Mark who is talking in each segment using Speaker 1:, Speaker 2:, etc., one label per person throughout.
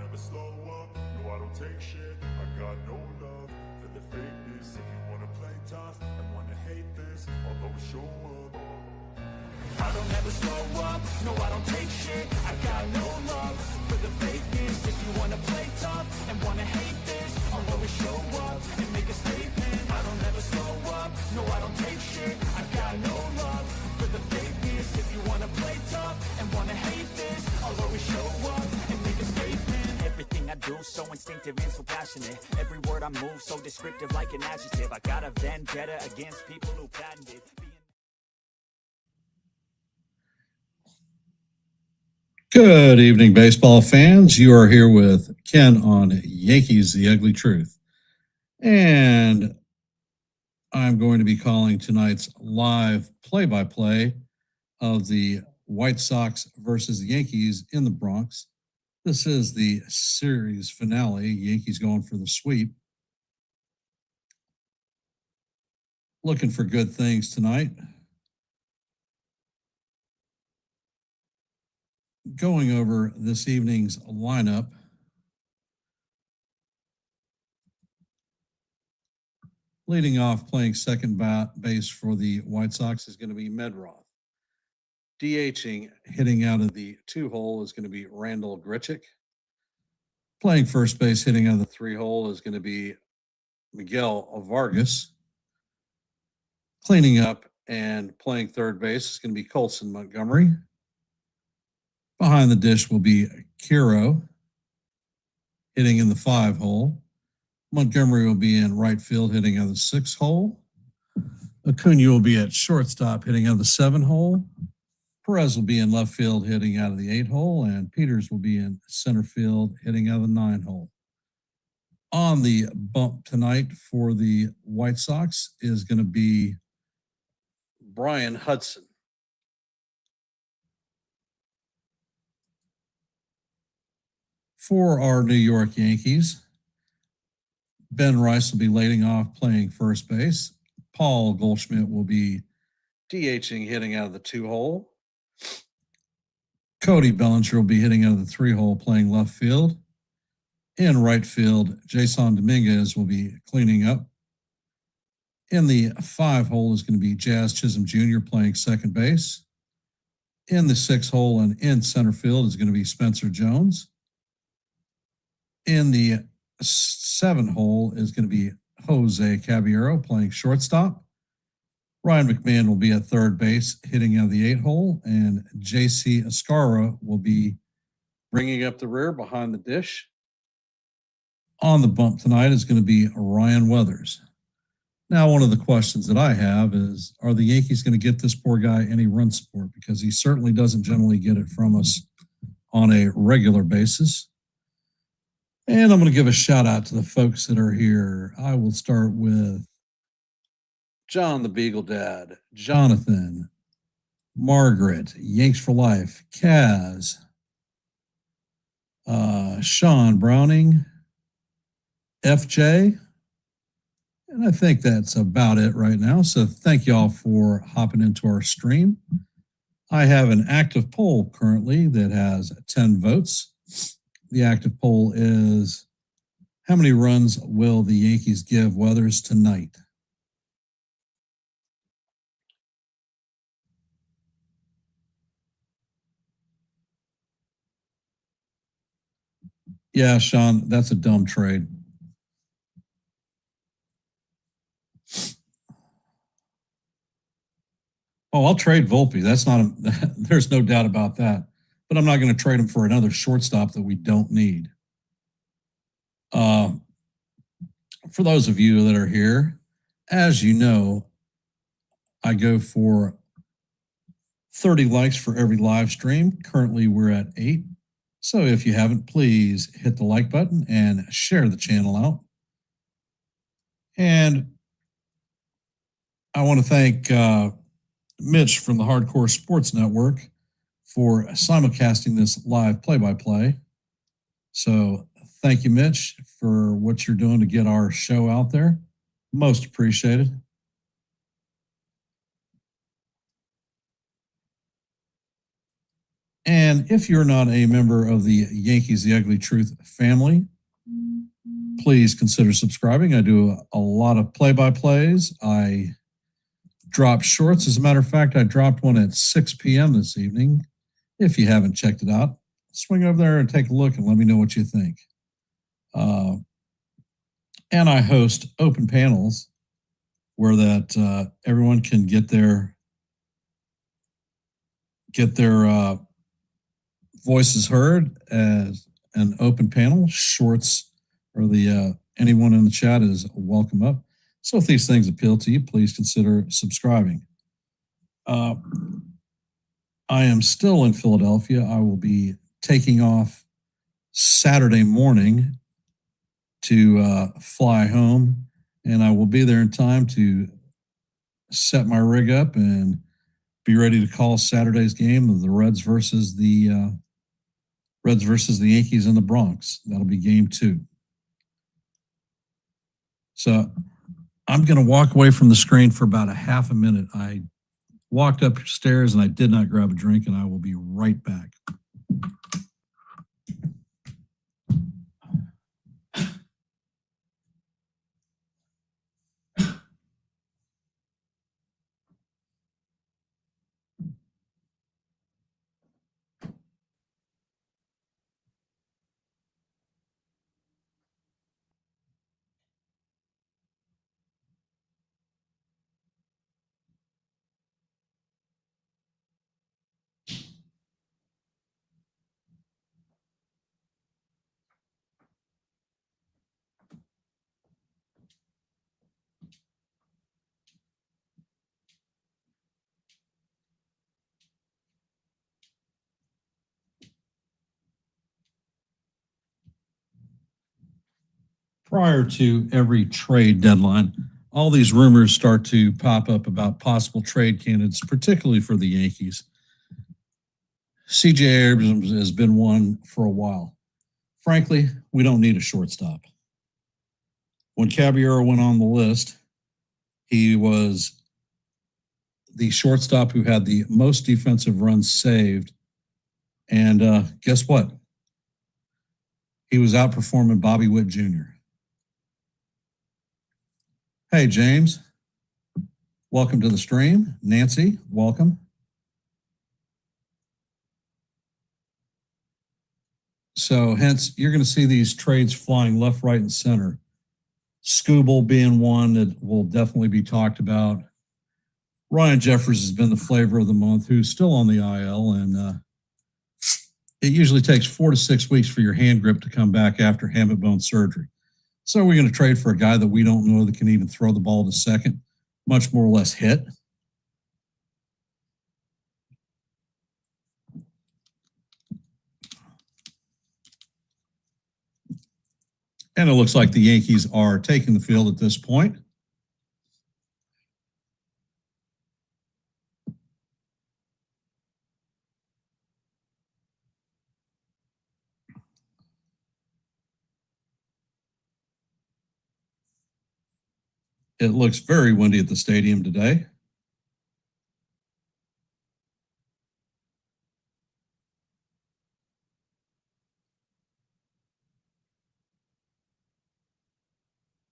Speaker 1: never slow up, no I don't take shit. I got no love for the fakeness. If you wanna play tough and wanna hate this, I'll always show up. I don't ever slow up, no I don't take shit. I got no love for the fakeness. If you wanna play tough and wanna hate this, I'll always show up and make a statement. I don't ever slow up, no I don't take shit. I got no love for the fakeness. If you wanna play tough and wanna hate this, I'll always show up and make a statement. Everything I do so instinctive and so passionate. Every word I move so descriptive like an adjective. I got a vendetta against people who patented
Speaker 2: Good evening, baseball fans. You are here with Ken on Yankees, The Ugly Truth. And I'm going to be calling tonight's live play-by-play of the White Sox versus the Yankees in the Bronx. This is the series finale. Yankees going for the sweep. Looking for good things tonight. Going over this evening's lineup. Leading off, playing second base for the White Sox is going to be Medroth. DHing, hitting out of the 2-hole is going to be Randall Grichuk. Playing first base, hitting out of the 3-hole is going to be Miguel Vargas. Cleaning up and playing third base is going to be Colson Montgomery. Behind the dish will be Kiro, hitting in the 5-hole. Montgomery will be in right field, hitting out of the 6-hole. Acuna will be at shortstop, hitting out of the 7-hole. Perez will be in left field, hitting out of the 8-hole. And Peters will be in center field, hitting out of the 9-hole. On the bump tonight for the White Sox is going to be Brian Hudson. For our New York Yankees, Ben Rice will be leading off, playing first base. Paul Goldschmidt will be DHing, hitting out of the 2-hole. Cody Bellinger will be hitting out of the 3-hole, playing left field. In right field, Jason Dominguez will be cleaning up. In the 5-hole is going to be Jazz Chisholm Jr. playing second base. In the 6-hole and in center field is going to be Spencer Jones. In the 7-hole is going to be Jose Caballero playing shortstop. Ryan McMahon will be at third base, hitting out of the 8-hole, and J.C. Escarra will be bringing up the rear behind the dish. On the bump tonight is going to be Ryan Weathers. Now, one of the questions that I have is, are the Yankees going to get this poor guy any run support? Because he certainly doesn't generally get it from us on a regular basis. And I'm going to give a shout out to the folks that are here. I will start with John the Beagle Dad, Jonathan, Margaret, Yanks for Life, Kaz, Sean Browning, FJ, and I think that's about it right now. So thank you all for hopping into our stream. I have an active poll currently that has 10 votes. The active poll is, how many runs will the Yankees give Weathers tonight? Yeah, Sean, that's a dumb trade. Oh, I'll trade Volpe. That's not there's no doubt about that. But I'm not going to trade him for another shortstop that we don't need. For those of you that are here, as you know, I go for 30 likes for every live stream. Currently, we're at 8. So if you haven't, please hit the like button and share the channel out. And I want to thank Mitch from the Hardcore Sports Network for simulcasting this live play-by-play. So thank you, Mitch, for what you're doing to get our show out there. Most appreciated. And if you're not a member of the Yankees The Ugly Truth family, please consider subscribing. I do a lot of play-by-plays. I drop shorts. As a matter of fact, I dropped one at 6 p.m. this evening. If you haven't checked it out, swing over there and take a look and let me know what you think. And I host open panels where that everyone can get their voices heard as an open panel. Shorts or the anyone in the chat is welcome up. So if these things appeal to you, please consider subscribing. I am still in Philadelphia. I will be taking off Saturday morning to fly home, and I will be there in time to set my rig up and be ready to call Saturday's game of the Reds versus the Yankees in the Bronx. That'll be game 2. So I'm going to walk away from the screen for about a half a minute. I walked upstairs and I did not grab a drink, and I will be right back. Prior to every trade deadline, all these rumors start to pop up about possible trade candidates, particularly for the Yankees. C.J. Abrams has been one for a while. Frankly, we don't need a shortstop. When Caballero went on the list, he was the shortstop who had the most defensive runs saved. And guess what? He was outperforming Bobby Witt Jr. Hey, James. Welcome to the stream. Nancy, welcome. So hence, you're going to see these trades flying left, right, and center. Scooble being one that will definitely be talked about. Ryan Jeffers has been the flavor of the month, who's still on the IL, and it usually takes 4 to 6 weeks for your hand grip to come back after hamate bone surgery. So we're going to trade for a guy that we don't know that can even throw the ball to second, much more or less hit. And it looks like the Yankees are taking the field at this point. It looks very windy at the stadium today.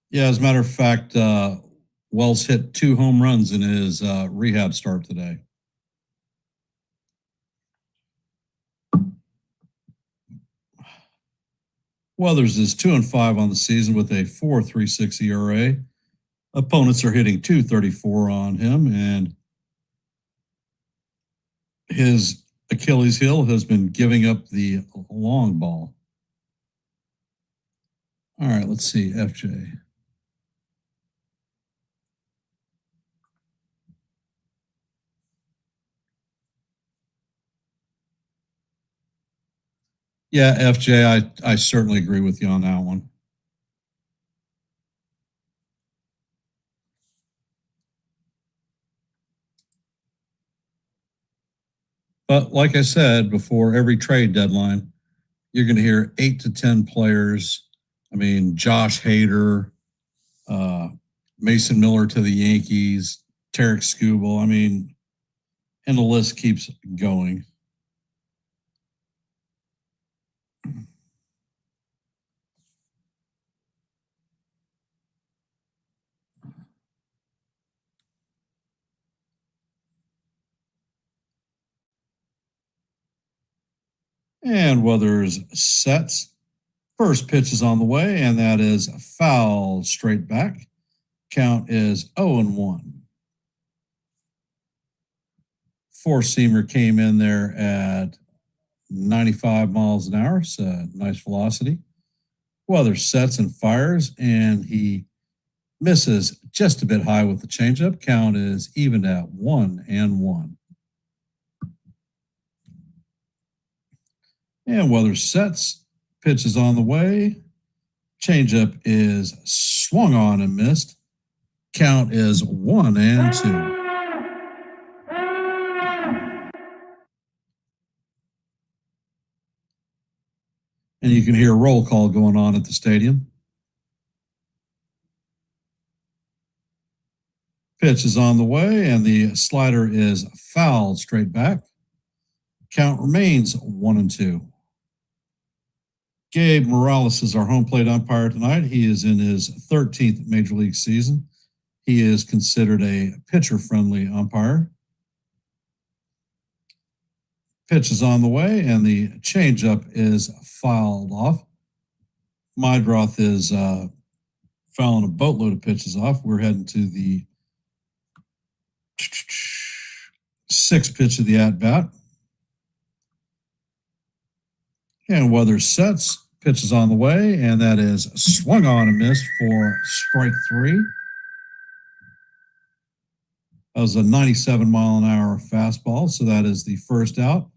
Speaker 2: Yeah, as a matter of fact, Wells hit 2 home runs in his rehab start today. Weathers is 2-5 on the season with a 4.36 ERA. Opponents are hitting .234 on him, and his Achilles heel has been giving up the long ball. All right, let's see, FJ. Yeah, FJ, I certainly agree with you on that one. But like I said, before every trade deadline, you're going to hear 8 to 10 players. I mean, Josh Hader, Mason Miller to the Yankees, Tarek Skubal. I mean, and the list keeps going. And Weathers sets. First pitch is on the way, and that is foul straight back. Count is 0-1. Four-seamer came in there at 95 miles an hour, so nice velocity. Weathers sets and fires, and he misses just a bit high with the changeup. Count is even at 1-1. And Weathers sets. Pitch is on the way. Changeup is swung on and missed. Count is 1-2. And you can hear roll call going on at the stadium. Pitch is on the way, and the slider is fouled straight back. Count remains 1-2. Gabe Morales is our home plate umpire tonight. He is in his 13th Major League season. He is considered a pitcher-friendly umpire. Pitch is on the way, and the changeup is fouled off. Mydroth is fouling a boatload of pitches off. We're heading to the sixth pitch of the at-bat. And Weathers sets. Pitch is on the way, and that is swung on and missed for strike 3. That was a 97-mile-an-hour fastball, so that is the first out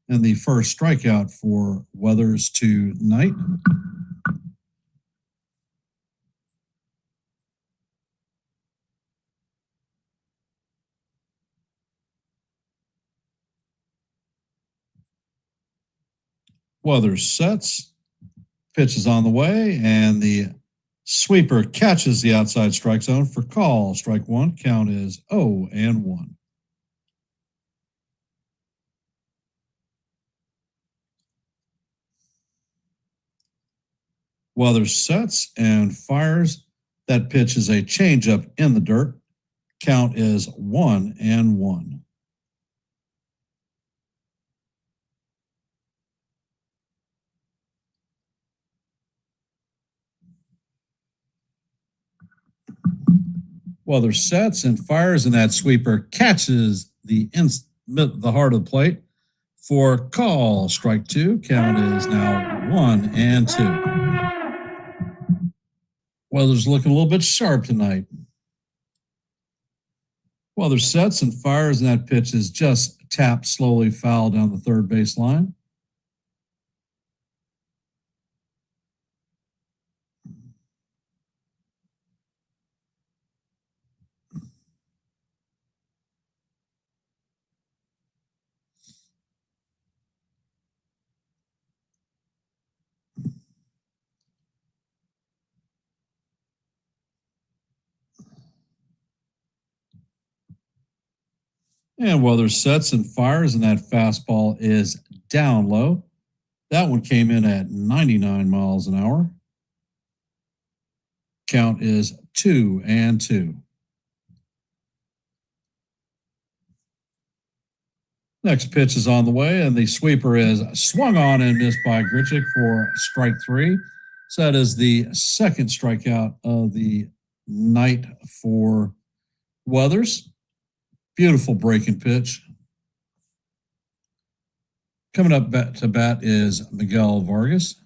Speaker 2: and the first strikeout for Weathers tonight. Weathers sets. Pitch is on the way, and the sweeper catches the outside strike zone for call. Strike 1. Count is 0-1. Weathers sets and fires. That pitch is a changeup in the dirt. Count is 1-1. Weathers sets and fires, and that sweeper catches the heart of the plate for call. Strike 2. Count is now 1-2. Weathers looking a little bit sharp tonight. Weathers sets and fires, and that pitch is just tapped slowly foul down the third base line. And Weathers sets and fires, and that fastball is down low. That one came in at 99 miles an hour. Count is 2-2. Next pitch is on the way, and the sweeper is swung on and missed by Grichuk for strike 3. So that is the second strikeout of the night for Weathers. Beautiful breaking pitch. Coming up to bat is Miguel Vargas.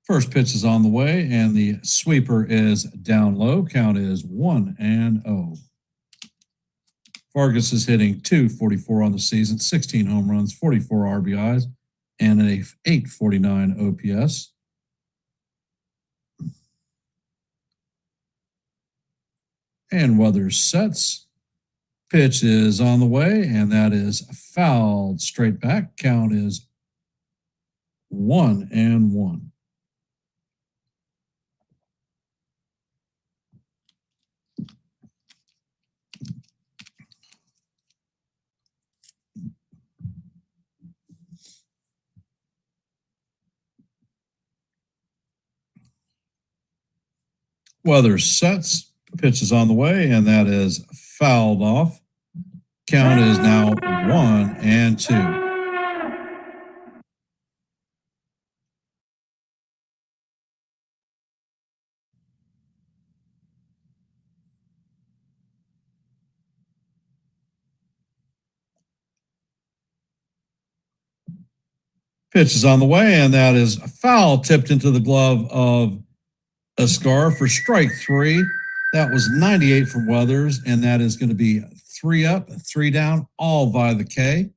Speaker 2: First pitch is on the way, and the sweeper is down low. Count is 1-0. Vargas is hitting .244 on the season, 16 home runs, 44 RBIs, and an 849 OPS. And Weathers sets. Pitch is on the way, and that is fouled straight back. Count is 1-1. Weather sets. Pitch is on the way, and that is fouled off. Count is now 1-2. Pitch is on the way, and that is a foul tipped into the glove of Ascar for strike 3. That was 98 from Weathers, and that is going to be 3 up, 3 down, all via the K.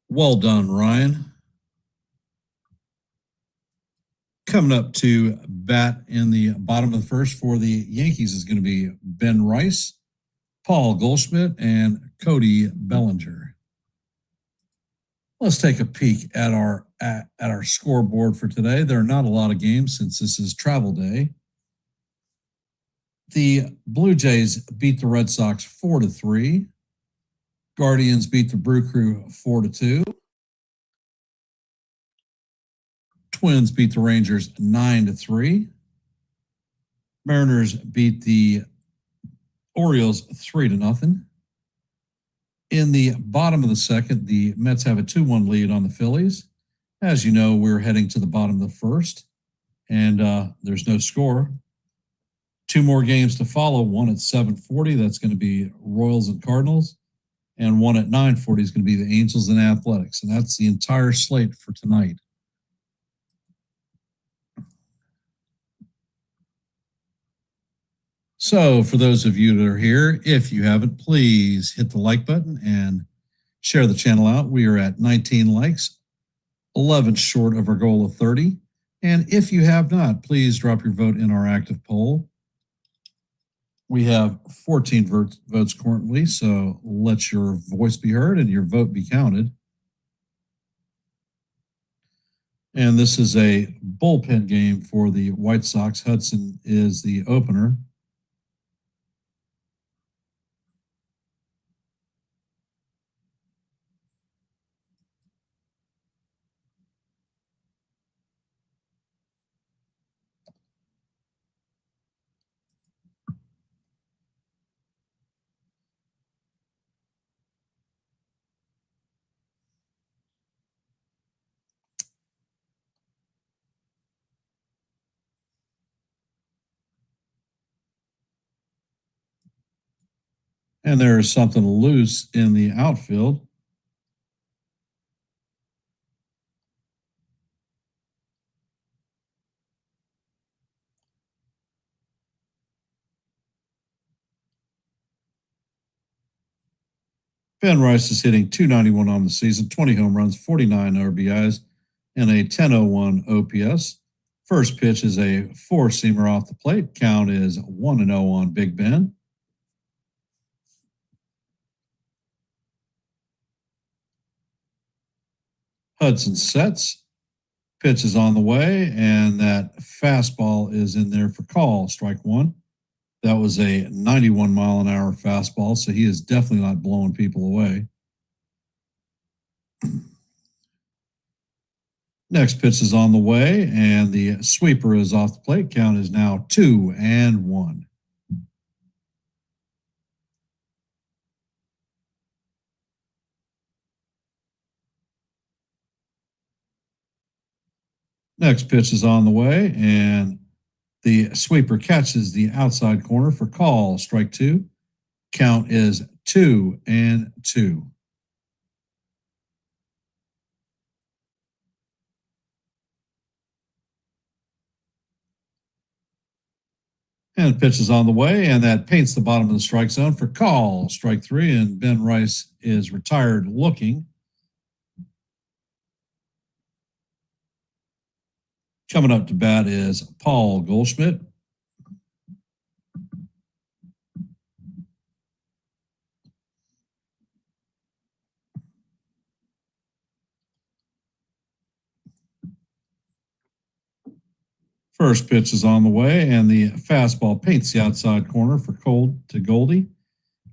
Speaker 2: Well done, Ryan. Coming up to bat in the bottom of the first for the Yankees is going to be Ben Rice, Paul Goldschmidt, and Cody Bellinger. Let's take a peek at our scoreboard for today. There are not a lot of games since this is travel day. The Blue Jays beat the Red Sox 4-3. Guardians beat the Brew Crew 4-2. Twins beat the Rangers 9-3. Mariners beat the Orioles 3-0. In the bottom of the second, the Mets have a 2-1 lead on the Phillies. As you know, we're heading to the bottom of the first, and there's no score. 2 more games to follow. One at 7:40, that's going to be Royals and Cardinals, and one at 9:40 is going to be the Angels and Athletics, and that's the entire slate for tonight. So for those of you that are here, if you haven't, please hit the like button and share the channel out. We are at 19 likes, 11 short of our goal of 30. And if you have not, please drop your vote in our active poll. We have 14 votes currently, so let your voice be heard and your vote be counted. And this is a bullpen game for the White Sox. Hudson is the opener. And there is something loose in the outfield. Ben Rice is hitting .291 on the season, 20 home runs, 49 RBIs, and a 10.01 OPS. First pitch is a 4-seamer off the plate. Count is 1-0 on Big Ben. Hudson sets. Pitch is on the way, and that fastball is in there for call, strike 1. That was a 91-mile-an-hour fastball, so he is definitely not blowing people away. Next pitch is on the way, and the sweeper is off the plate. Count is now 2-1. Next pitch is on the way, and the sweeper catches the outside corner for call, strike 2. Count is 2-2. And pitch is on the way, and that paints the bottom of the strike zone for call, strike 3, and Ben Rice is retired looking. Coming up to bat is Paul Goldschmidt. First pitch is on the way, and the fastball paints the outside corner for cold to Goldie.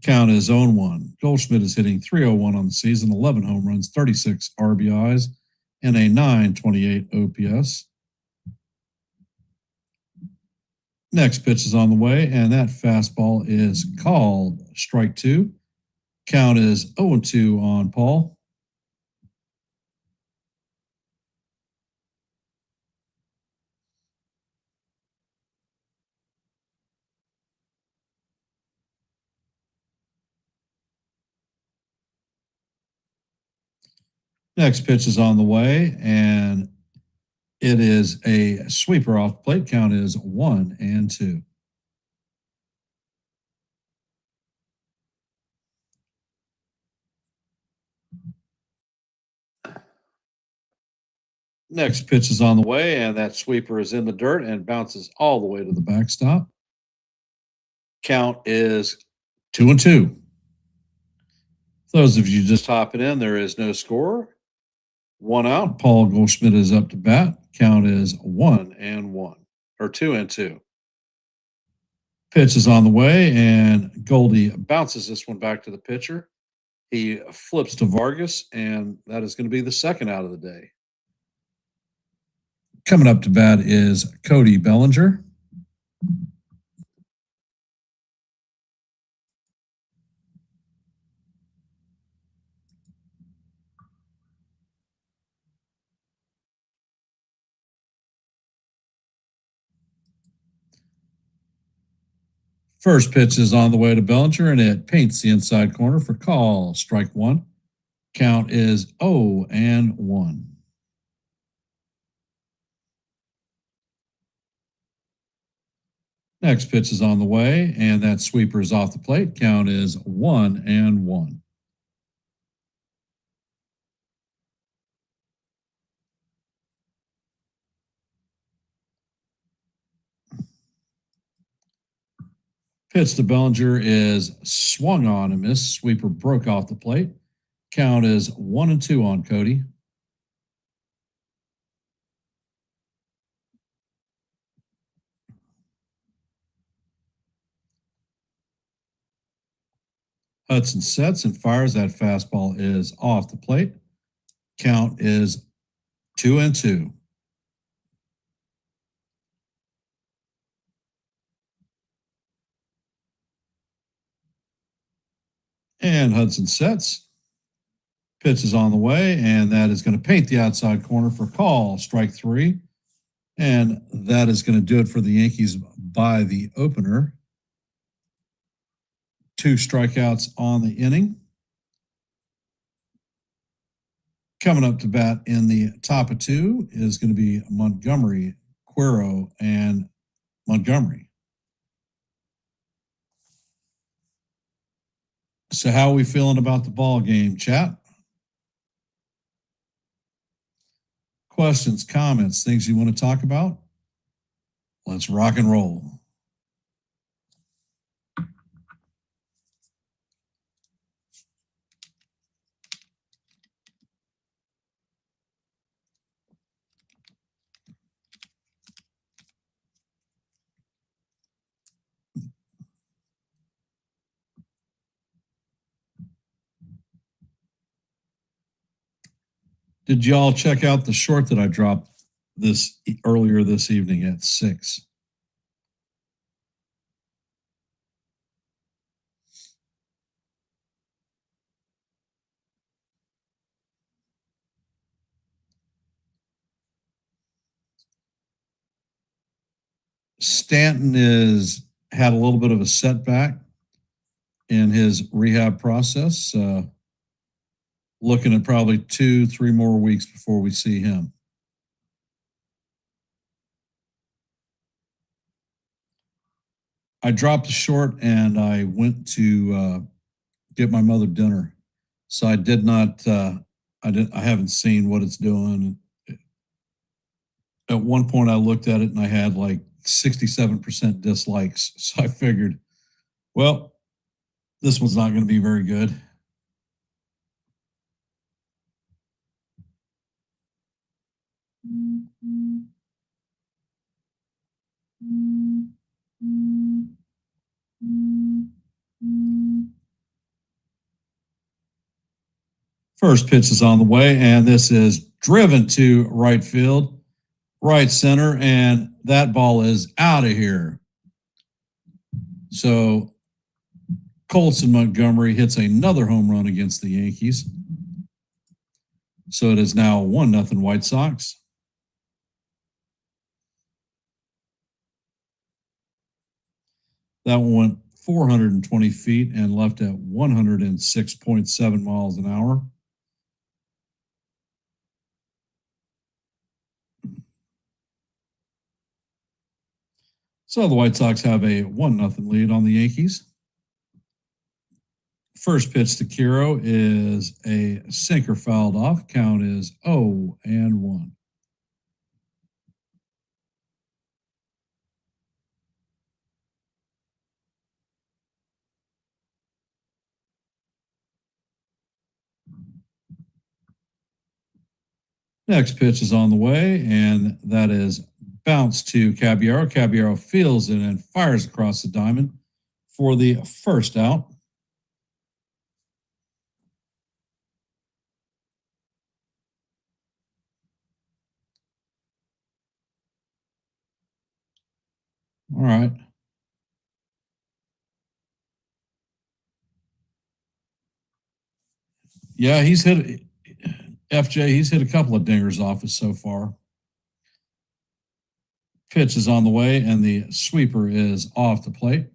Speaker 2: Count is 0-1. Goldschmidt is hitting .301 on the season, 11 home runs, 36 RBIs, and a .928 OPS. Next pitch is on the way, and that fastball is called strike two. Count is 0-2 on Paul. Next pitch is on the way, and it is a sweeper off the plate. Count is 1-2. Next pitch is on the way, and that sweeper is in the dirt and bounces all the way to the backstop. Count is 2-2. Those of you just hopping in, there is no score. One out. Paul Goldschmidt is up to bat. Count is 1-1 or 2-2. Pitch is on the way, and Goldie bounces this one back to the pitcher. He flips to Vargas, and that is going to be the second out of the day. Coming up to bat is Cody Bellinger. First pitch is on the way to Bellinger, and it paints the inside corner for call. Strike one. Count is 0-1. Next pitch is on the way, and that sweeper is off the plate. Count is 1-1. Pitch to Bellinger is swung on and missed. Sweeper broke off the plate. Count is 1-2 on Cody. Hudson sets and fires. That fastball is off the plate. Count is 2-2. And Hudson sets. Pitch is on the way, and that is going to paint the outside corner for call. Strike three. And that is going to do it for the Yankees by the opener. 2 strikeouts on the inning. Coming up to bat in the top of 2 is going to be Montgomery, Quero, and Montgomery. So how are we feeling about the ball game, chat? Questions, comments, things you want to talk about? Let's rock and roll. Did y'all check out the short that I dropped earlier this evening at 6? Stanton had a little bit of a setback in his rehab process. Looking at probably 2-3 more weeks before we see him. I dropped a short and I went to get my mother dinner. So I did not, I haven't seen what it's doing. At one point I looked at it and I had like 67% dislikes. So I figured, well, this one's not going to be very good. First pitch is on the way, and this is driven to right field, right center, and that ball is out of here. So Colson Montgomery hits another home run against the Yankees. So it is now 1-0 White Sox. That one went 420 feet and left at 106.7 miles an hour. So the White Sox have a 1-0 lead on the Yankees. First pitch to Kiro is a sinker fouled off. Count is 0-1. Next pitch is on the way, and that is bounce to Caballero. Caballero fields it and fires across the diamond for the first out. All right. Yeah, he's hit FJ. He's hit a couple of dingers off us so far. Pitch is on the way, and the sweeper is off the plate.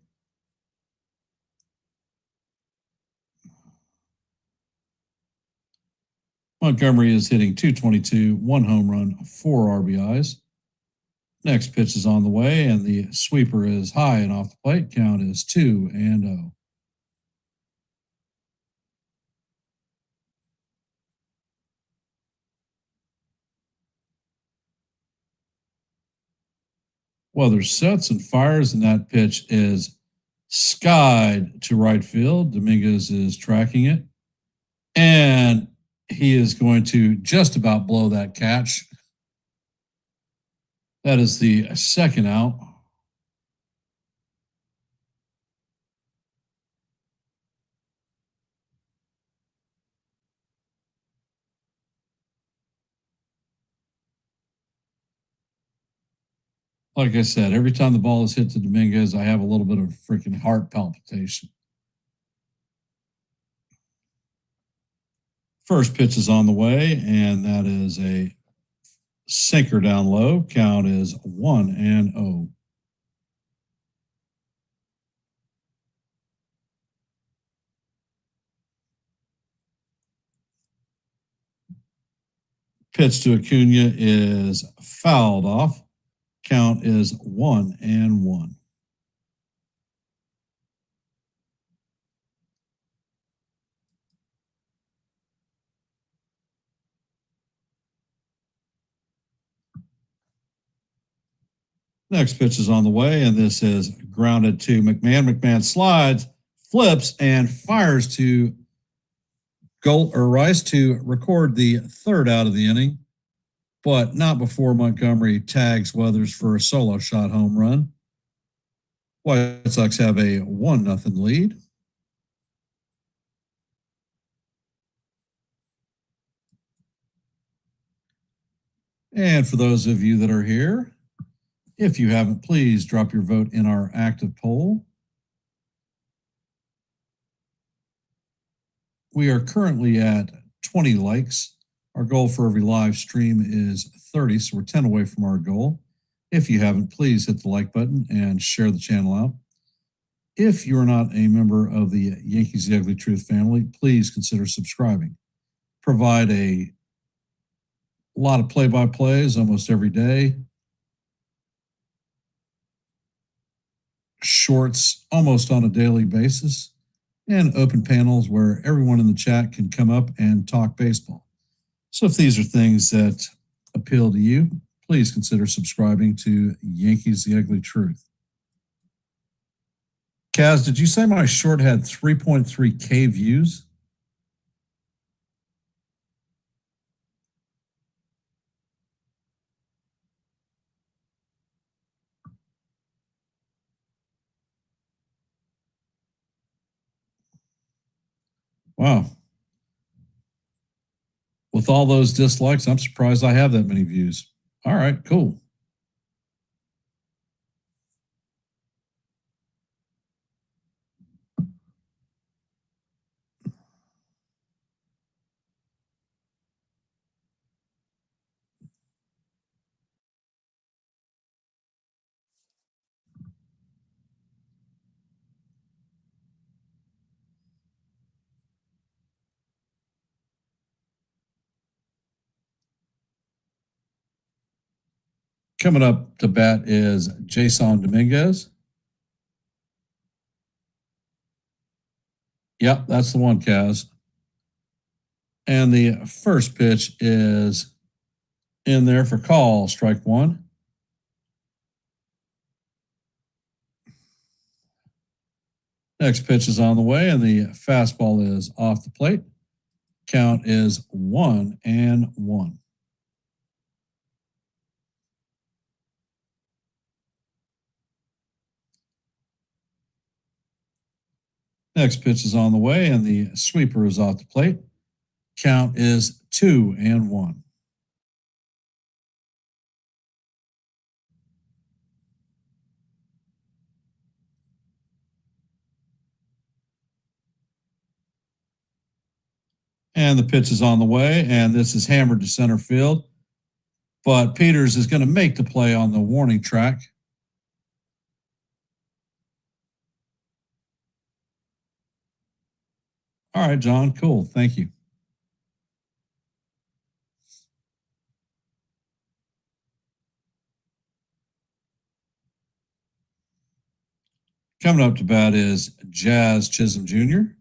Speaker 2: Montgomery is hitting .222, 1 home run, 4 RBIs. Next pitch is on the way, and the sweeper is high and off the plate. Count is 2-0. Weather sets and fires, and that pitch is skied to right field. Dominguez is tracking it, and he is going to just about blow that catch. That is the second out. Like I said, every time the ball is hit to Dominguez, I have a little bit of freaking heart palpitation. First pitch is on the way, and that is a sinker down low. Count is 1-0. Pitch to Acuna is fouled off. Count is 1-1. Next pitch is on the way, and this is grounded to McMahon. McMahon slides, flips, and fires to Rice to record the third out of the inning, but not before Montgomery tags Weathers for a solo shot home run. White Sox have a 1-0 lead. And for those of you that are here, if you haven't, please drop your vote in our active poll. We are currently at 20 likes. Our goal for every live stream is 30, so we're 10 away from our goal. If you haven't, please hit the like button and share the channel out. If you're not a member of the Yankees The Ugly Truth family, please consider subscribing. Provide a lot of play-by-plays almost every day. Shorts almost on a daily basis. And open panels where everyone in the chat can come up and talk baseball. So if these are things that appeal to you, please consider subscribing to Yankees The Ugly Truth. Kaz, did you say my short had 3.3K views? Wow. With all those dislikes, I'm surprised I have that many views. All right, cool. Coming up to bat is Jason Dominguez. Yep, that's the one, Kaz. And the first pitch is in there for call, strike one. Next pitch is on the way, and the fastball is off the plate. Count is 1-1. Next pitch is on the way, and the sweeper is off the plate. Count is 2-1. And the pitch is on the way, and this is hammered to center field. But Peters is going to make the play on the warning track. All right, John, cool. Thank you. Coming up to bat is Jazz Chisholm Jr.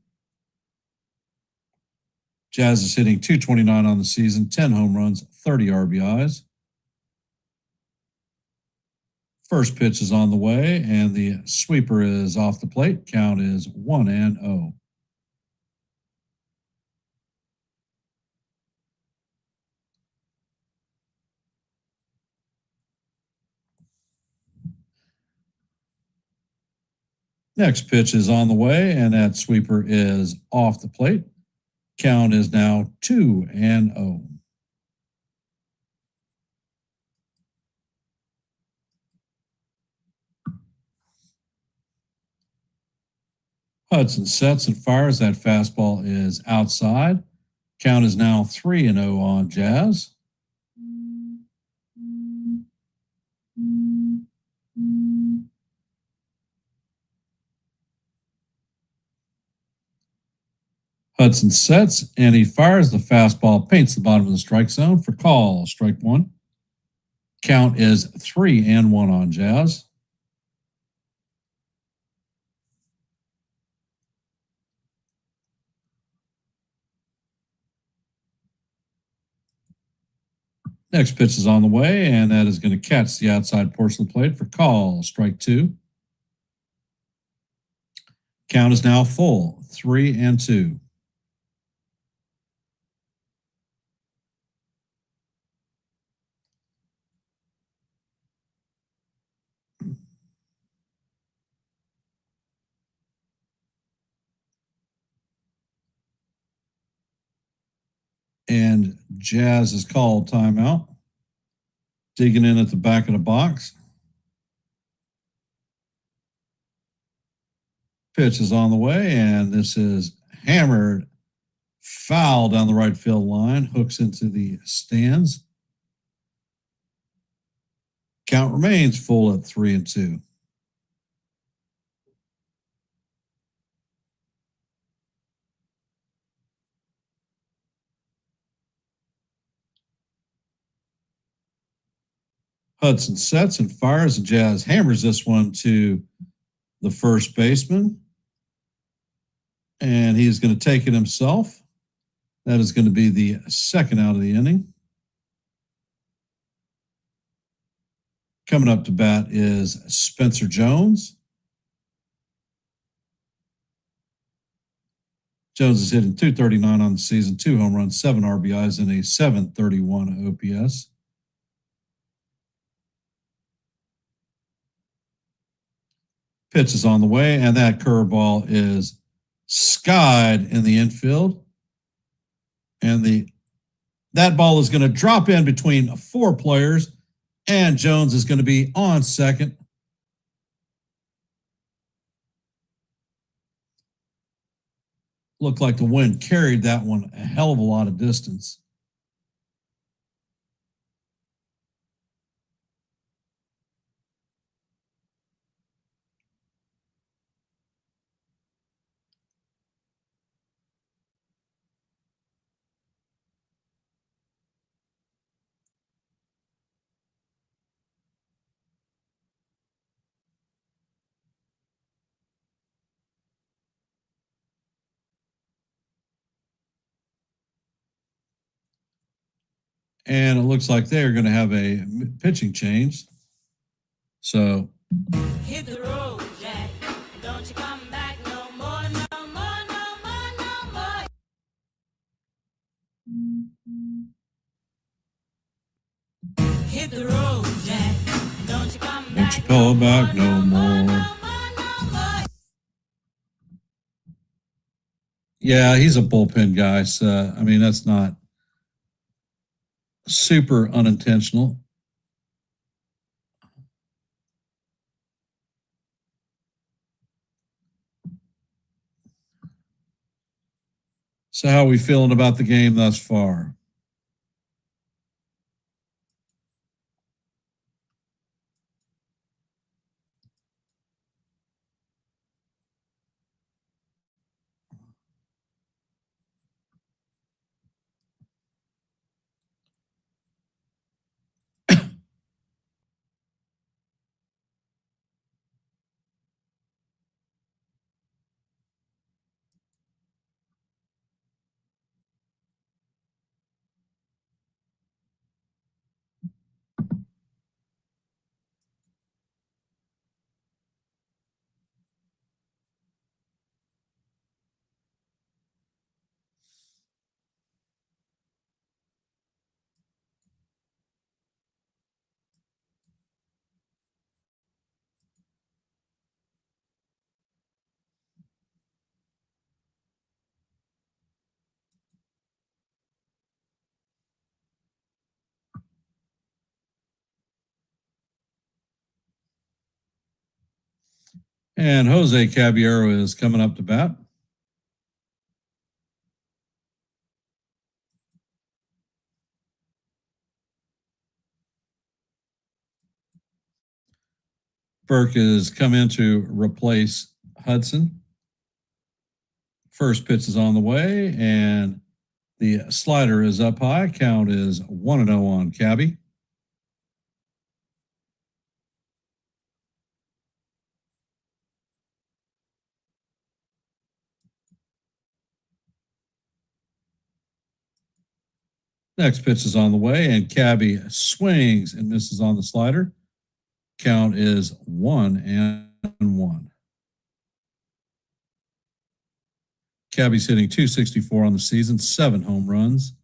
Speaker 2: Jazz is hitting .229 on the season, 10 home runs, 30 RBIs. First pitch is on the way, and the sweeper is off the plate. Count is 1-0. Next pitch is on the way, and that sweeper is off the plate. Count is now 2-0. Hudson sets and fires. That fastball is outside. Count is now 3-0 on Jazz. Hudson sets and he fires. The fastball paints the bottom of the strike zone for call, strike one. Count is 3-1 on Jazz. Next pitch is on the way, and that is going to catch the outside portion of the plate for call, strike two. Count is now full, 3-2. And Jazz is called timeout. Digging in at the back of the box. Pitch is on the way, and this is hammered foul down the right field line, hooks into the stands. Count remains full at 3-2. Hudson sets and fires, and Jazz hammers this one to the first baseman. And he's going to take it himself. That is going to be the second out of the inning. Coming up to bat is Spencer Jones. Jones is hitting .239 on the season, 2 home runs, 7 RBIs, and a .731 OPS. Pitch is on the way, and that curveball is skied in the infield. And that ball is going to drop in between 4 players, and Jones is going to be on second. Looked like the wind carried that one a hell of a lot of distance. And it looks like they're going to have a pitching change. So
Speaker 3: hit the road, Jack. Don't you come back no more, no more, no more, no more. Hit the road, Jack. Don't you come back.
Speaker 2: Don't you come back no more. Yeah, he's a bullpen guy. So, I mean, that's not super unintentional. So, how are we feeling about the game thus far? And Jose Caballero is coming up to bat. Burke has come in to replace Hudson. First pitch is on the way, and the slider is up high. Count is 1-0 on Cabby. Next pitch is on the way, and Cabby swings and misses on the slider. Count is 1-1. Cabby's hitting .264 on the season, 7 home runs,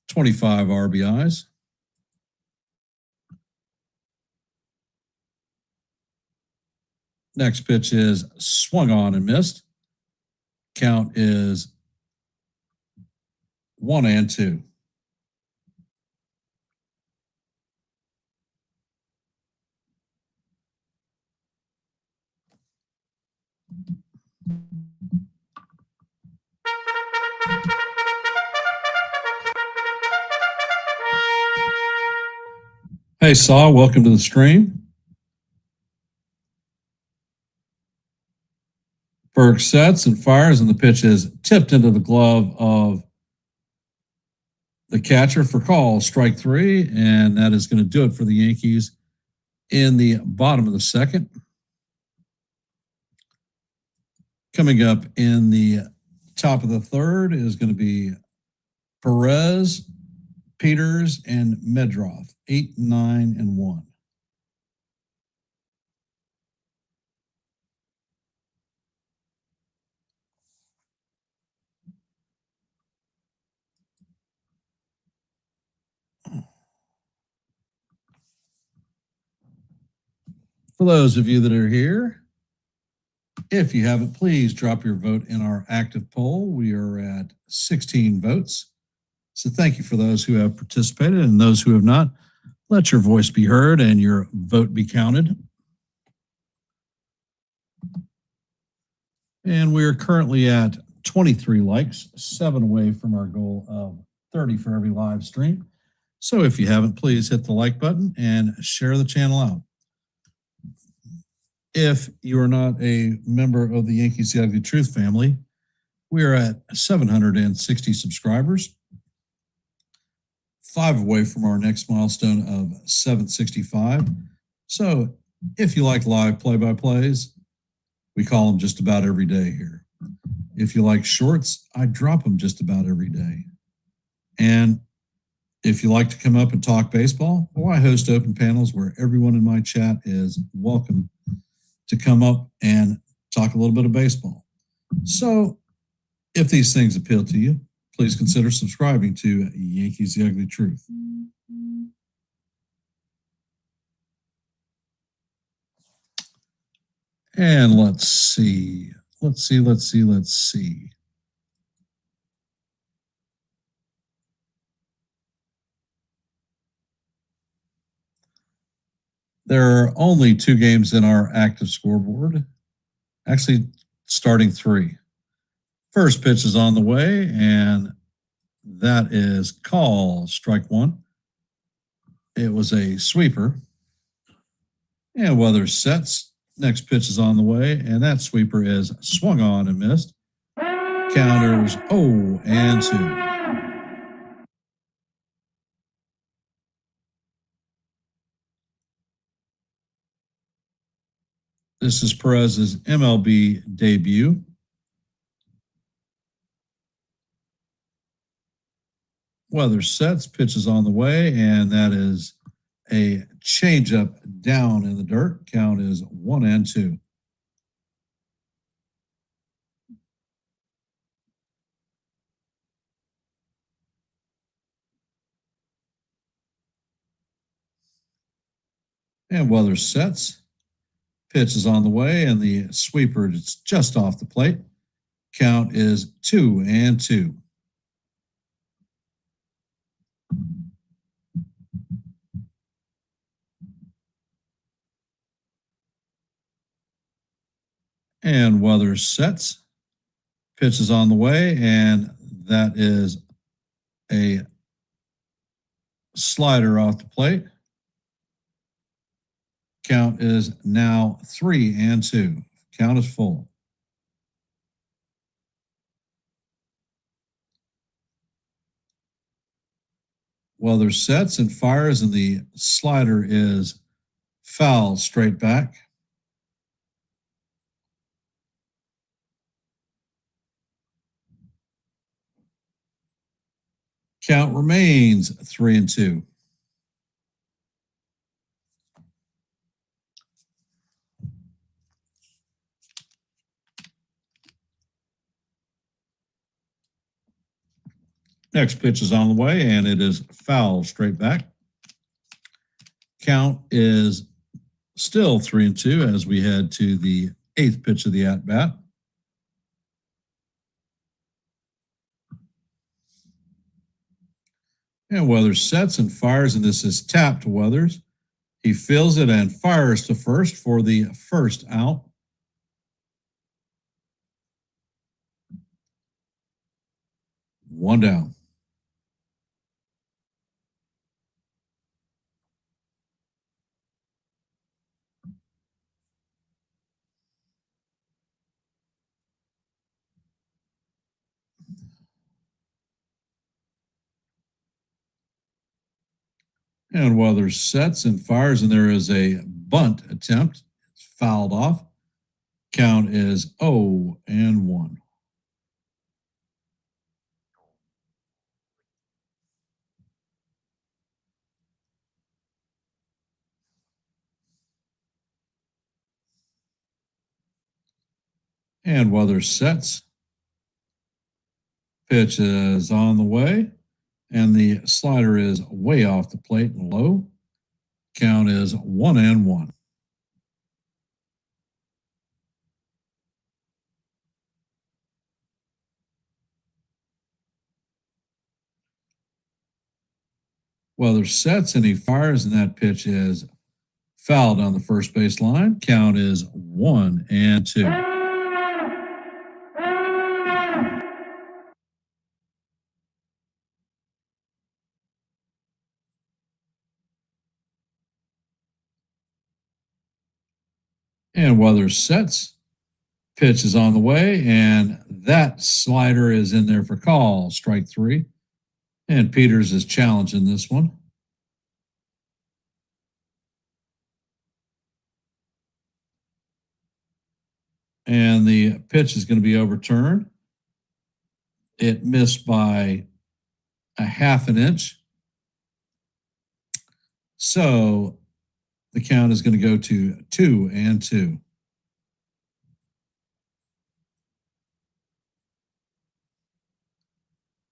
Speaker 2: 25 RBIs. Next pitch is swung on and missed. Count is 1-2. Hey, Saw, welcome to the stream. Burke sets and fires, and the pitch is tipped into the glove of the catcher for call, strike 3, and that is going to do it for the Yankees in the bottom of the second. Coming up in the top of the third is going to be Perez, Peters, and Medroff, 8, 9, and 1. For those of you that are here, if you haven't, please drop your vote in our active poll. We are at 16 votes. So thank you for those who have participated, and those who have not. Let your voice be heard and your vote be counted. And we are currently at 23 likes, 7 away from our goal of 30 for every live stream. So if you haven't, please hit the like button and share the channel out. If you are not a member of the Yankees The Ugly Truth family, we are at 760 subscribers, 5 away from our next milestone of 765. So if you like live play-by-plays, we call them just about every day here. If you like shorts, I drop them just about every day. And If you like to come up and talk baseball, well, I host open panels where everyone in my chat is welcome to come up and talk a little bit of baseball. So if these things appeal to you, please consider subscribing to Yankees The Ugly Truth. And let's see. There are only 2 games in our active scoreboard. Actually, starting 3. First pitch is on the way, and that is call strike 1. It was a sweeper. And Weathers sets. Next pitch is on the way, and that sweeper is swung on and missed. Counters 0-2. This is Perez's MLB debut. Weathers sets, pitches on the way, and that is a changeup down in the dirt. Count is 1-2. And Weathers sets, pitch is on the way, and the sweeper is just off the plate. Count is 2-2. And Weathers sets, pitch is on the way, and that is a slider off the plate. Count is now 3-2. Count is full. Weathers sets and fires, and the slider is foul straight back. Count remains 3-2. Next pitch is on the way, and it is foul straight back. Count is still 3-2 as we head to the 8th pitch of the at-bat. And Weathers sets and fires, and this is tapped to Weathers. He feels it and fires to first for the first out. One down. And Weathers sets and fires, and there is a bunt attempt. It's fouled off. Count is 0-1. And Weathers sets. Pitch is on the way, and the slider is way off the plate and low. Count is 1-1. Weathers sets, and he fires, and that pitch is fouled on the first base line. Count is 1-2. And Weathers sets, pitch is on the way, and that slider is in there for call, strike 3. And Peters is challenging this one. And the pitch is going to be overturned. It missed by a half an inch. So the count is going to go to 2-2.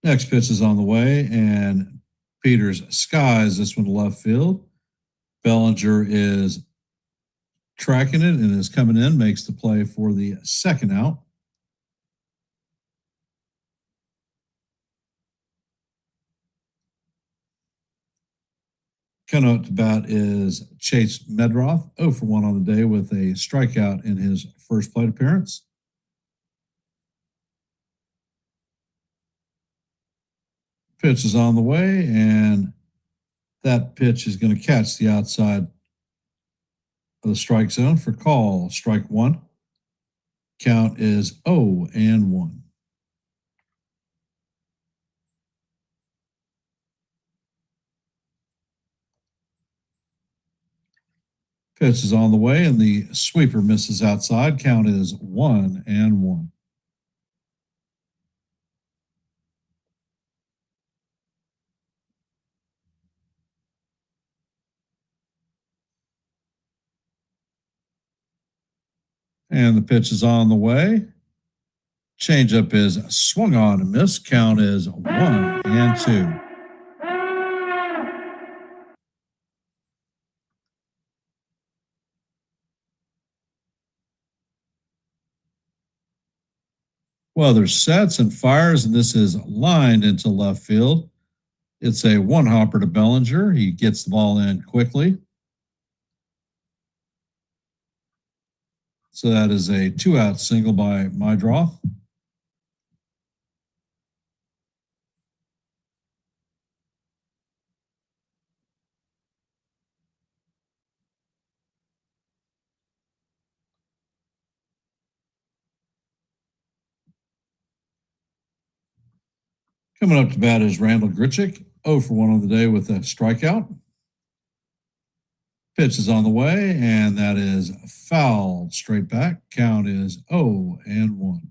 Speaker 2: Next pitch is on the way, and Peters skies this one to left field. Bellinger is tracking it and is coming in, makes the play for the second out. Coming up to bat is Chase Medroth, 0 for 1 on the day with a strikeout in his first plate appearance. Pitch is on the way, and that pitch is going to catch the outside of the strike zone for call. Strike one. Count is 0-1. Pitch is on the way, and the sweeper misses outside. Count is 1-1. And the pitch is on the way. Changeup is swung on and missed. Count is 1-2. Weathers sets and fires, and this is lined into left field. It's a one hopper to Bellinger. He gets the ball in quickly. So that is a 2-out single by Medroth. Coming up to bat is Randall Grichuk, 0 for 1 on the day with a strikeout. Pitch is on the way, and that is fouled straight back. Count is 0-1.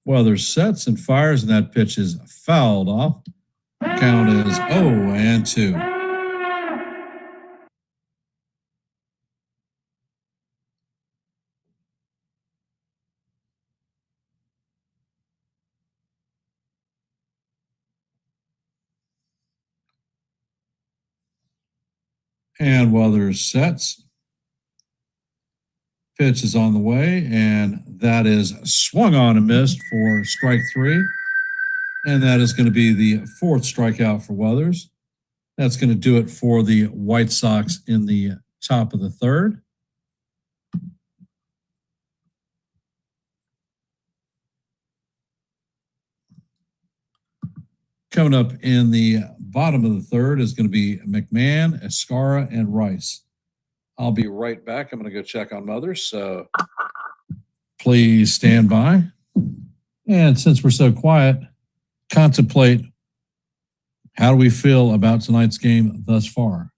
Speaker 2: Weathers sets and fires, and that pitch is fouled off. Count is 0-2. And Weathers sets. Pitch is on the way, and that is swung on and missed for strike three. And that is going to be the fourth strikeout for Weathers. That's going to do it for the White Sox in the top of the third. Coming up in the bottom of the third is going to be McMahon, Escara, and Rice. I'll be right back. I'm going to go check on Mothers, so please stand by. And since we're so quiet, contemplate, how do we feel about tonight's game thus far?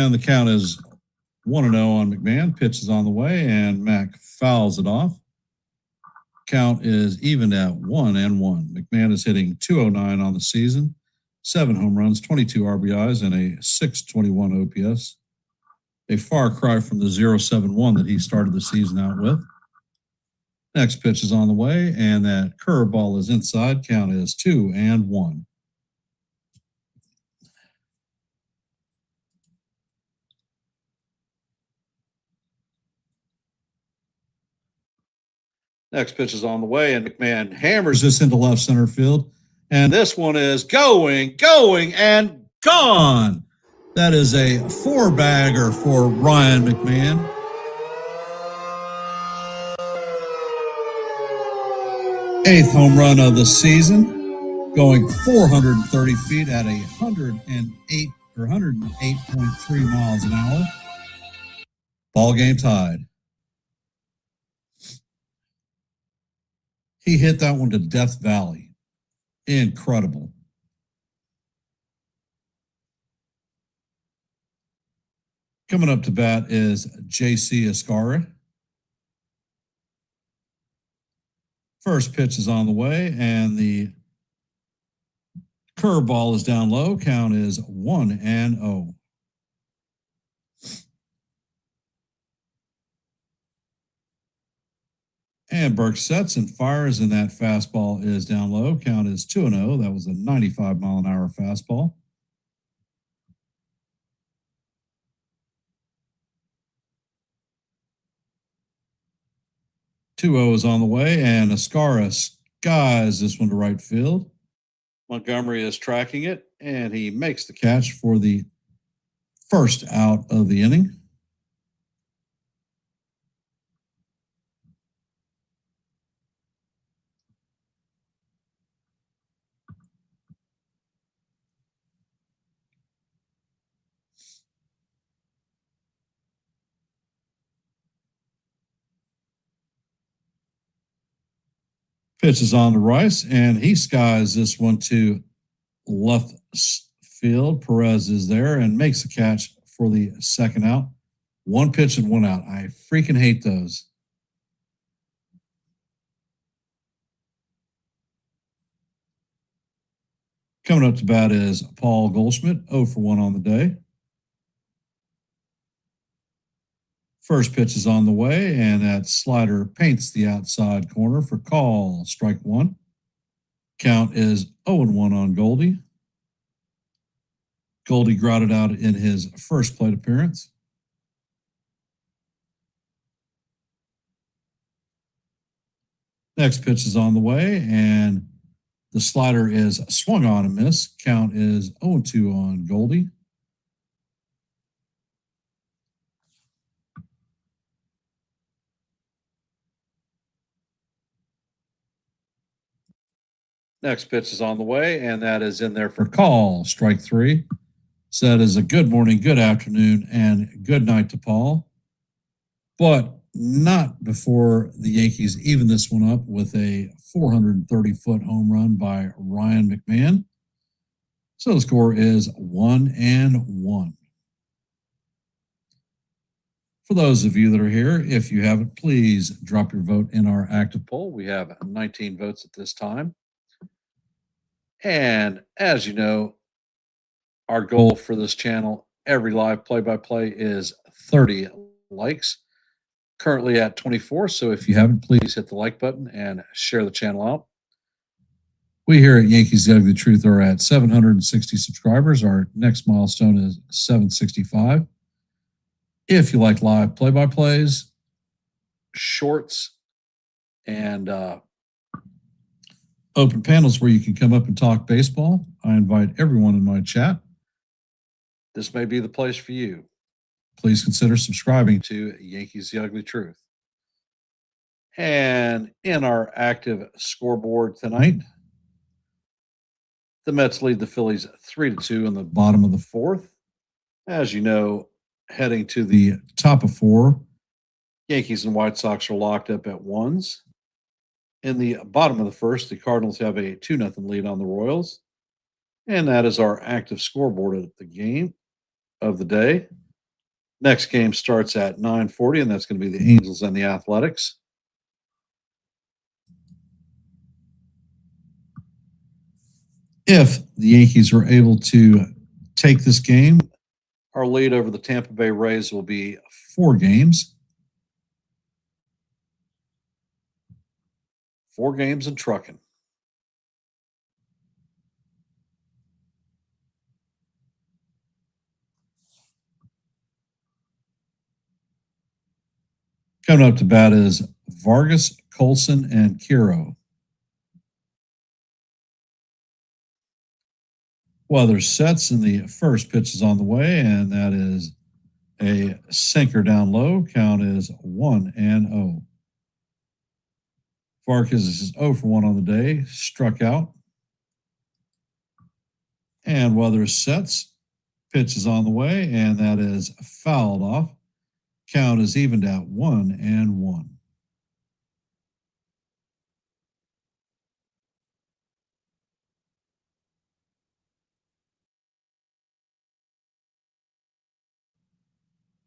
Speaker 2: And the count is 1-0 on McMahon. Pitch is on the way, and Mac fouls it off. Count is even at 1-1. McMahon is hitting .209 on the season, 7 home runs, 22 RBIs, and a .621 OPS. A far cry from the .071 that he started the season out with. Next pitch is on the way, and that curveball is inside. Count is 2-1. Next pitch is on the way, and McMahon hammers this into left center field. And this one is going, and gone. That is a 4-bagger for Ryan McMahon. Eighth home run of the season, going 430 feet at 108.3 miles an hour. Ball game tied. He hit that one to Death Valley. Incredible. Coming up to bat is J.C. Escara. First pitch is on the way, and the curveball is down low. Count is 1-0. And Burke sets and fires, and that fastball is down low. Count is 2-0. That was a 95-mile-an-hour fastball. Two-0 is on the way, and Escara skies this one to right field. Montgomery is tracking it, and he makes the catch for the first out of the inning. Pitch is on to Rice, and he skies this one to left field. Perez is there and makes the catch for the second out. One pitch and one out. I freaking hate those. Coming up to bat is Paul Goldschmidt, 0 for 1 on the day. First pitch is on the way, and that slider paints the outside corner for call. Strike one. Count is 0-1 on Goldie. Goldie grounded out in his first plate appearance. Next pitch is on the way, and the slider is swung on and missed. Count is 0-2 on Goldie. Next pitch is on the way, and that is in there for call. Strike three. So that is a good morning, good afternoon, and good night to Paul. But not before the Yankees even this one up with a 430-foot home run by Ryan McMahon. So the score is 1-1. For those of you that are here, if you haven't, please drop your vote in our active poll. We have 19 votes at this time. And as you know, our goal for this channel, every live play-by-play, is 30 likes. Currently at 24, so if you haven't, please hit the like button and share the channel out. We here at Yankees The Ugly Truth are at 760 subscribers. Our next milestone is 765. If you like live play-by-plays, shorts, and open panels where you can come up and talk baseball, I invite everyone in my chat. This may be the place for you. Please consider subscribing to Yankees The Ugly Truth. And in our active scoreboard tonight, the Mets lead the Phillies 3-2 in the bottom of the fourth. As you know, heading to the top of four, Yankees and White Sox are locked up at ones. In the bottom of the first, the Cardinals have a 2-0 lead on the Royals. And that is our active scoreboard of the game of the day. Next game starts at 9:40, and that's going to be the Angels and the Athletics. If the Yankees are able to take this game, our lead over the Tampa Bay Rays will be 4 games. 4 games in trucking. Coming up to bat is Vargas, Colson, and Kiro. Weather sets, and the first pitch is on the way, and that is a sinker down low. Count is 1-0. Vargas is 0 for 1 on the day, struck out. And Weather sets, pitch is on the way, and that is fouled off. Count is evened at 1-1.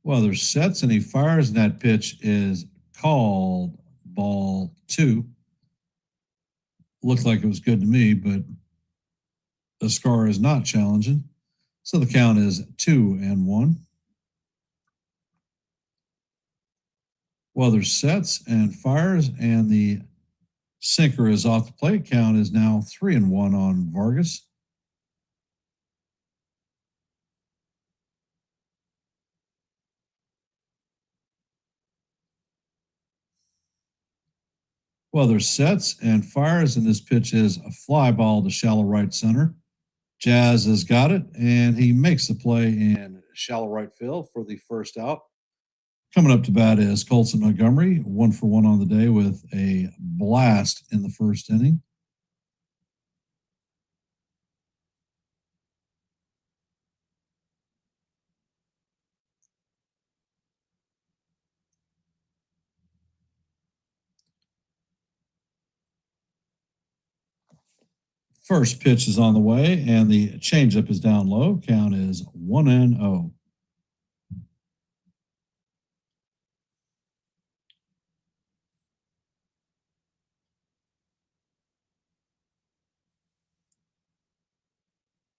Speaker 2: Weather sets, and he fires, and that pitch is called ball 2. Looked like it was good to me, but the score is not challenging. So the count is 2-1. Weather sets and fires, and the sinker is off the plate. Count is now 3-1 on Vargas. Weather sets and fires, and this pitch is a fly ball to shallow right center. Jazz has got it, and he makes the play in shallow right field for the first out. Coming up to bat is Colson Montgomery, 1 for 1 on the day with a blast in the first inning. First pitch is on the way, and the changeup is down low. Count is 1-0.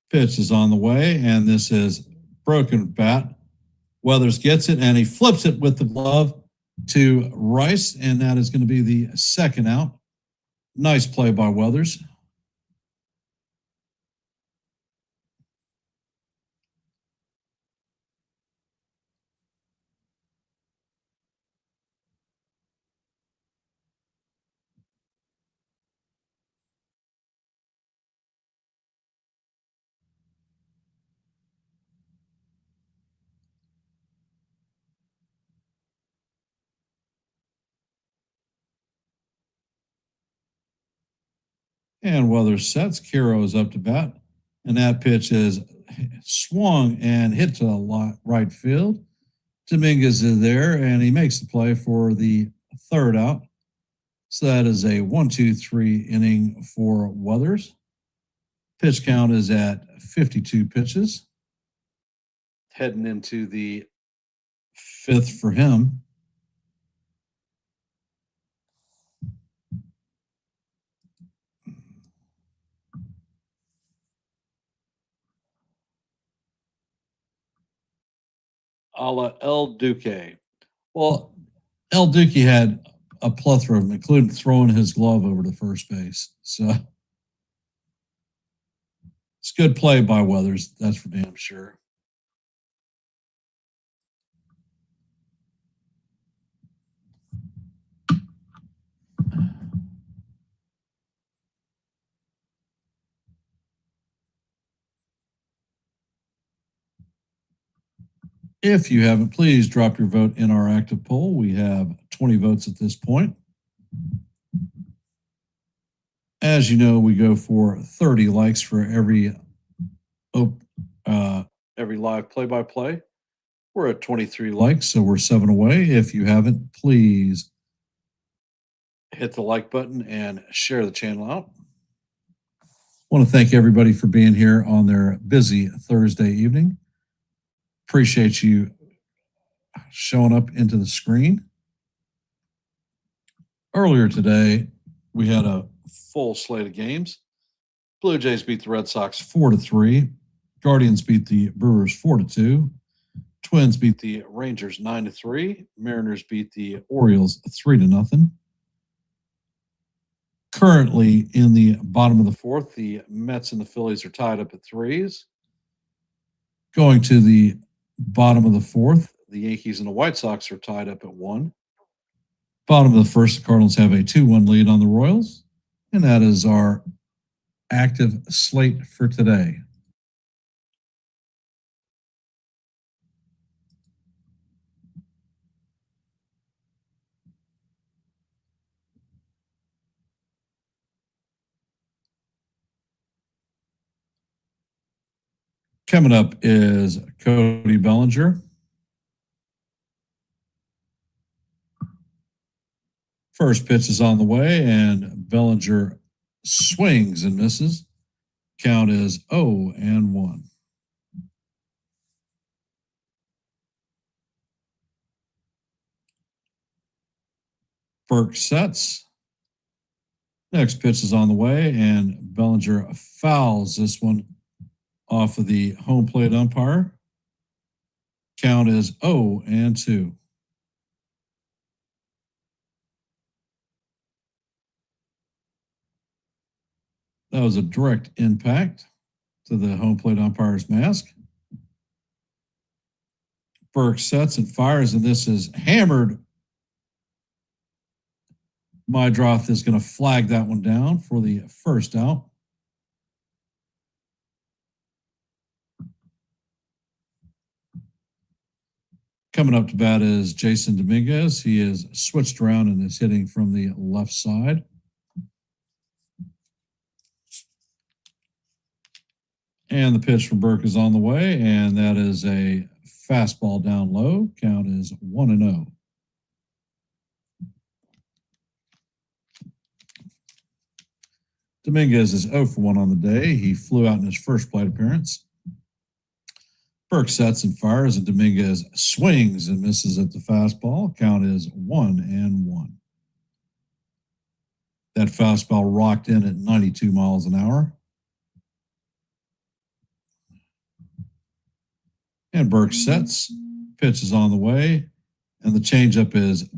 Speaker 2: Pitch is on the way, and this is broken bat. Weathers gets it, and he flips it with the glove to Rice, and that is going to be the second out. Nice play by Weathers. And Weathers sets. Kiro is up to bat, and that pitch is swung and hit to right field. Dominguez is there, and he makes the play for the third out. So that is a 1-2-3 inning for Weathers. Pitch count is at 52 pitches. Heading into the 5th for him. A la El Duque. Well, El Duque had a plethora of them, including throwing his glove over to first base. So it's good play by Weathers. That's for damn sure. If you haven't, please drop your vote in our active poll. We have 20 votes at this point. As you know, we go for 30 likes for every live play-by-play. We're at 23 likes, so we're 7 away. If you haven't, please hit the like button and share the channel out. I want to thank everybody for being here on their busy Thursday evening. Appreciate you showing up into the screen. Earlier today, we had a full slate of games. Blue Jays beat the Red Sox 4-3. Guardians beat the Brewers 4-2. Twins beat the Rangers 9-3. Mariners beat the Orioles 3-0. Currently in the bottom of the fourth, the Mets and the Phillies are tied up at threes. Going to the bottom of the fourth, the Yankees and the White Sox are tied up at 1. Bottom of the first, the Cardinals have a 2-1 lead on the Royals. And that is our active slate for today. Coming up is Cody Bellinger. First pitch is on the way, and Bellinger swings and misses. Count is 0-1. Burke sets. Next pitch is on the way, and Bellinger fouls this one off of the home plate umpire. Count is 0-2. That was a direct impact to the home plate umpire's mask. Burke sets and fires, and this is hammered. Mydroth is going to flag that one down for the first out. Coming up to bat is Jason Dominguez. He is switched around and is hitting from the left side. And the pitch from Burke is on the way, and that is a fastball down low. Count is 1-0. Dominguez is 0-1 on the day. He flew out in his first plate appearance. Burke sets and fires, and Dominguez swings and misses at the fastball. Count is 1-1. That fastball rocked in at 92 miles an hour. And Burke sets, pitch is on the way, and the changeup is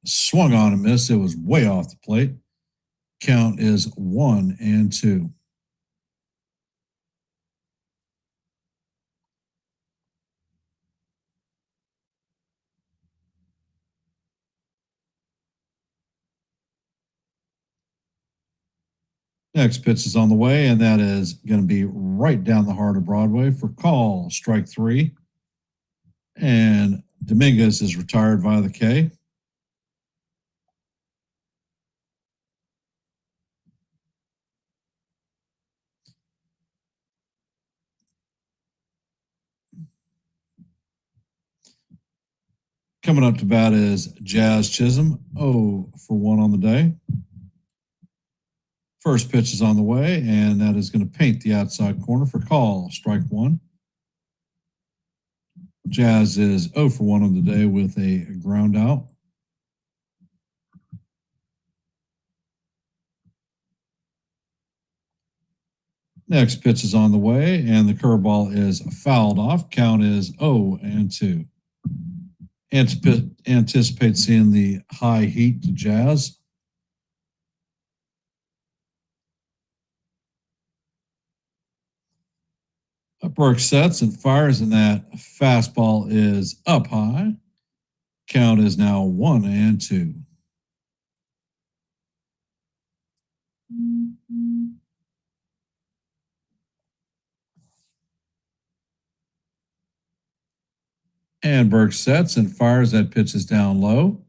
Speaker 2: swung on and missed. It was way off the plate. Count is 1-2. Next pitch is on the way, and that is going to be right down the heart of Broadway for call, strike 3. And Dominguez is retired via the K. Coming up to bat is Jazz Chisholm, 0-1 on the day. First pitch is on the way, and that is going to paint the outside corner for call, strike 1. Jazz is 0-1 on the day with a ground out. Next pitch is on the way, and the curveball is fouled off. Count is 0-2. Anticipate seeing the high heat to Jazz. Burke sets and fires, and that fastball is up high. Count is now 1-2. And Burke sets and fires. That pitch is down low.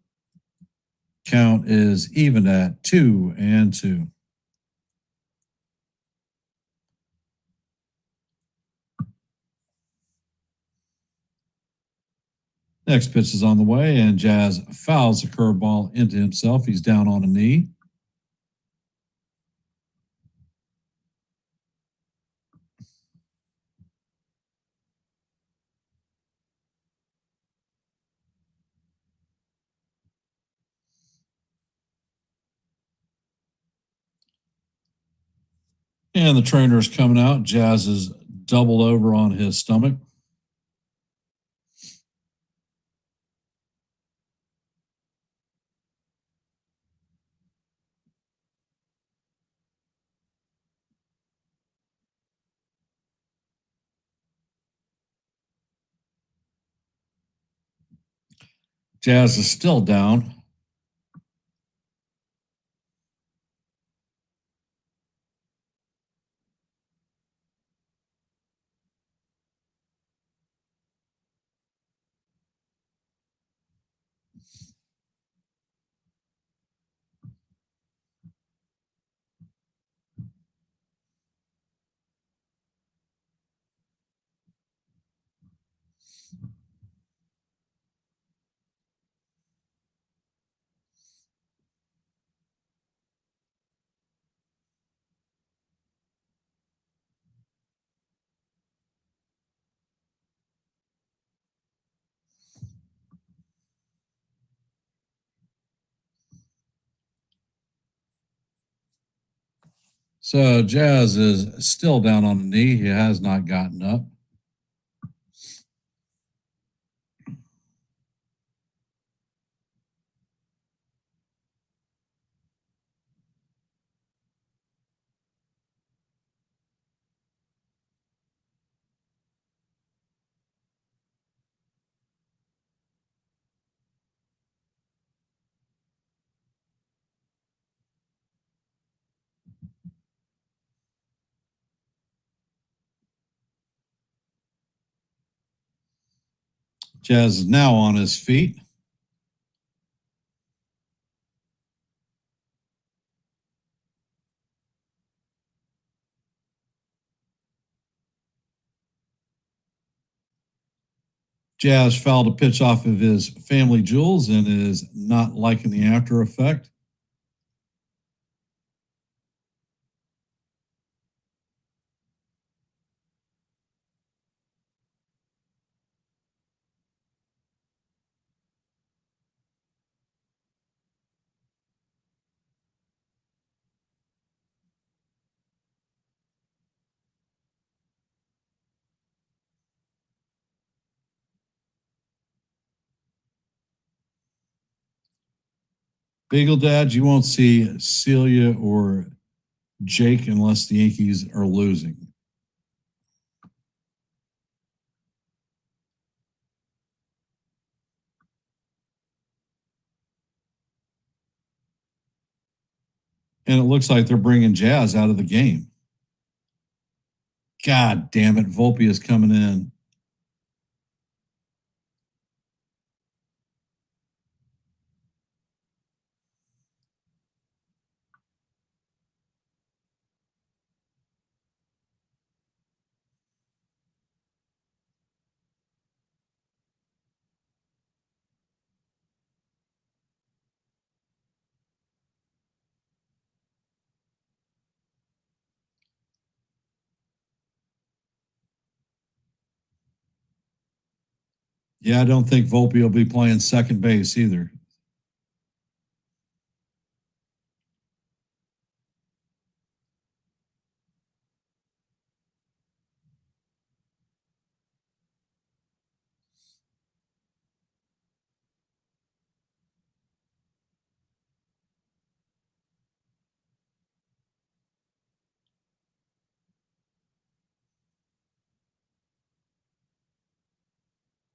Speaker 2: Count is even at 2-2. Next pitch is on the way, and Jazz fouls the curveball into himself. He's down on a knee. And the trainer's coming out. Jazz is doubled over on his stomach. Jazz is still down. So Jazz is still down on the knee. He has not gotten up. Jazz is now on his feet. Jazz fouled a pitch off of his family jewels and is not liking the after effect. Beagle Dad, you won't see Celia or Jake unless the Yankees are losing. And it looks like they're bringing Jazz out of the game. God damn it. Volpe is coming in. Yeah, I don't think Volpe will be playing second base either.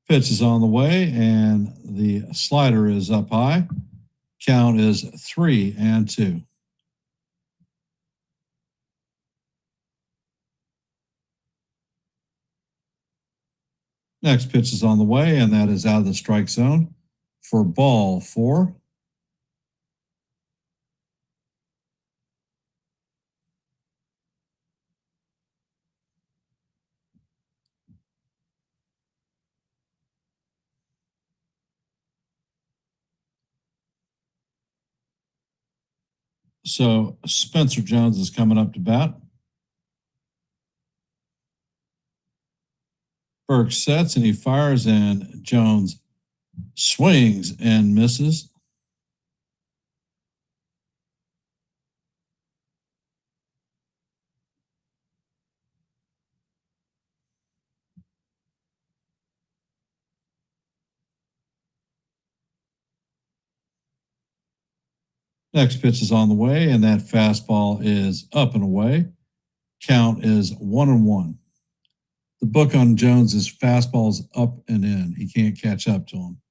Speaker 2: Pitch is on the way, and the slider is up high. Count is 3-2. Next pitch is on the way, and that is out of the strike zone for ball 4. So Spencer Jones is coming up to bat. Burke sets and he fires, and Jones swings and misses. Next pitch is on the way, and that fastball is up and away. Count is 1-1. The book on Jones is fastballs up and in. He can't catch up to him.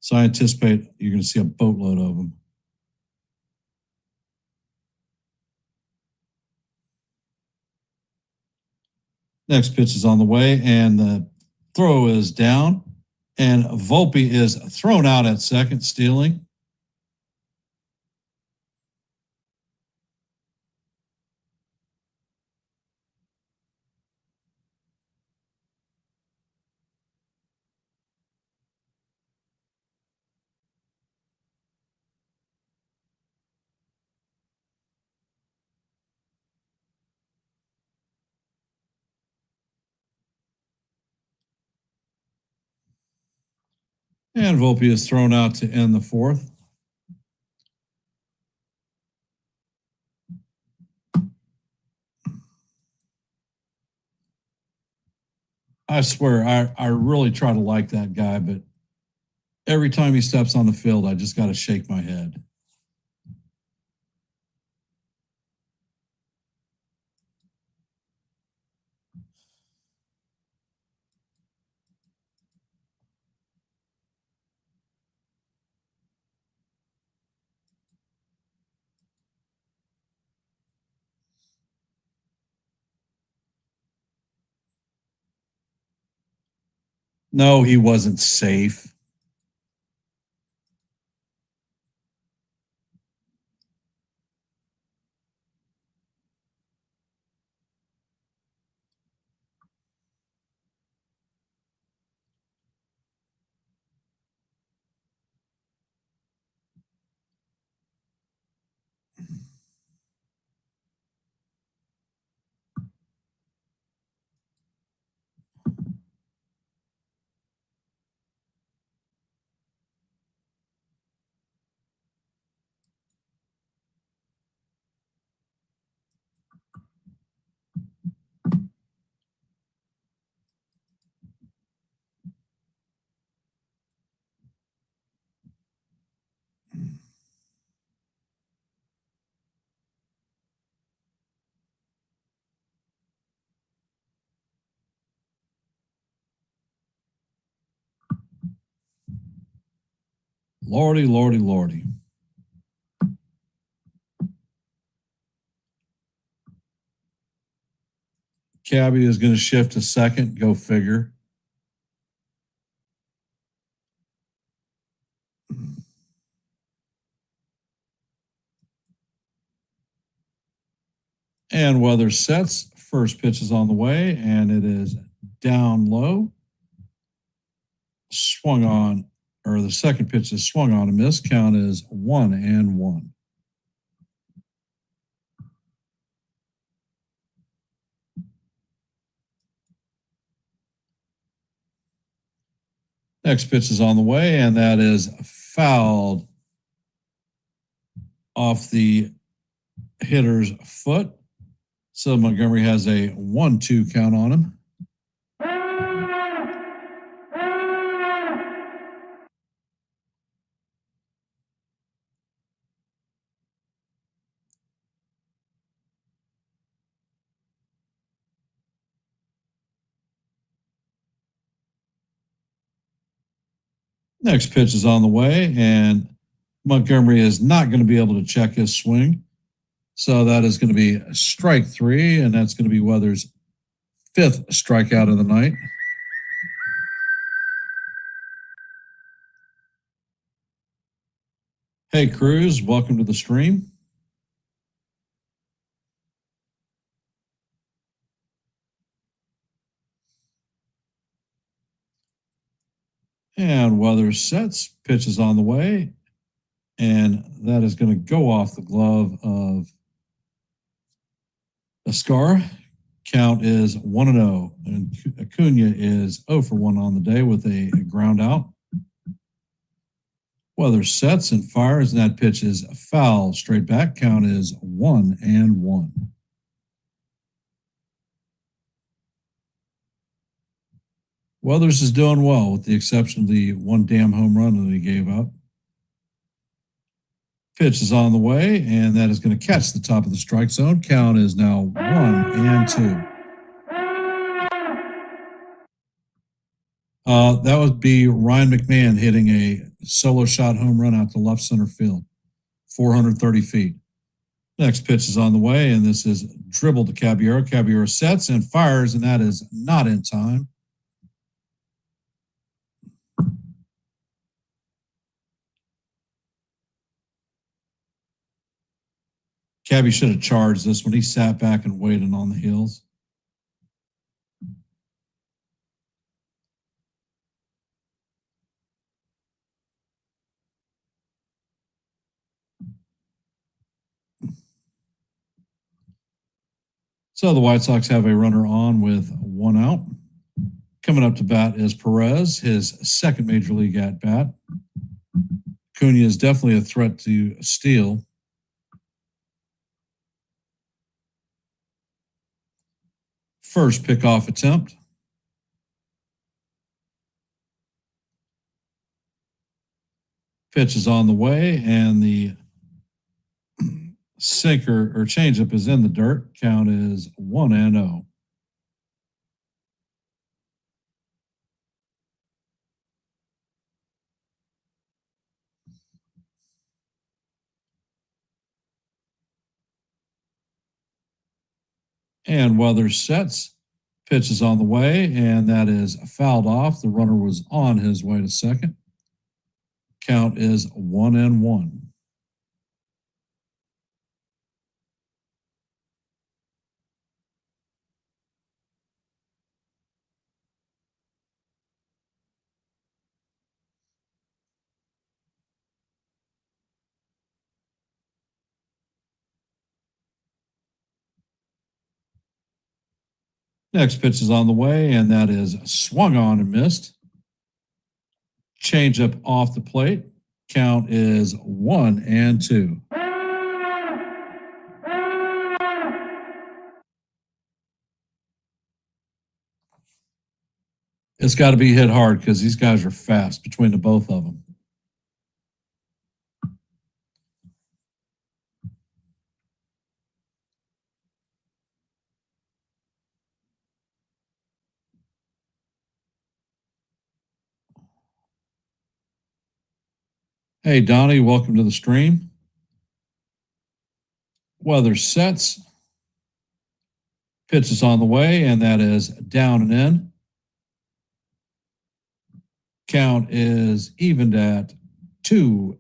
Speaker 2: So I anticipate you're going to see a boatload of them. Next pitch is on the way, and the throw is down, and Volpe is thrown out at second, stealing. And Volpe is thrown out to end the fourth. I swear, I really try to like that guy, but every time he steps on the field, I just got to shake my head. No, he wasn't safe. Lordy, lordy, lordy. Cabby is going to shift to second. Go figure. And Weather sets. First pitch is on the way, and it is down low. Swung on, or the second pitch is swung on a miss. Count is 1-1. Next pitch is on the way, and that is fouled off the hitter's foot. So Montgomery has a 1-2 count on him. Next pitch is on the way, and Montgomery is not going to be able to check his swing. So that is going to be strike 3, and that's going to be Weather's 5th strikeout of the night. Hey, Cruz, welcome to the stream. And Weather sets, pitch is on the way, and that is going to go off the glove of Ascar. Count is 1-0, and Acuna is 0 for 1 on the day with a ground out. Weather sets and fires, and that pitch is foul. Straight back. Count is 1-1. Weathers is doing well, with the exception of the one damn home run that he gave up. Pitch is on the way, and that is going to catch the top of the strike zone. Count is now 1-2. That would be Ryan McMahon hitting a solo shot home run out to left center field, 430 feet. Next pitch is on the way, and this is dribbled to Caballero. Caballero sets and fires, and that is not in time. Cabby should have charged this one. He sat back and waited on the heels. So the White Sox have a runner on with one out. Coming up to bat is Perez, his second major league at bat. Cunha is definitely a threat to steal. First pickoff attempt. Pitch is on the way, and the sinker or changeup is in the dirt. Count is 1-0. And Weathers sets. Pitch is on the way, and that is fouled off. The runner was on his way to second. Count is 1-1. Next pitch is on the way, and that is swung on and missed. Changeup off the plate. Count is 1-2. It's got to be hit hard because these guys are fast between the both of them. Hey, Donnie, welcome to the stream. Weather sets. Pitch is on the way, and that is down and in. Count is evened at 2-2.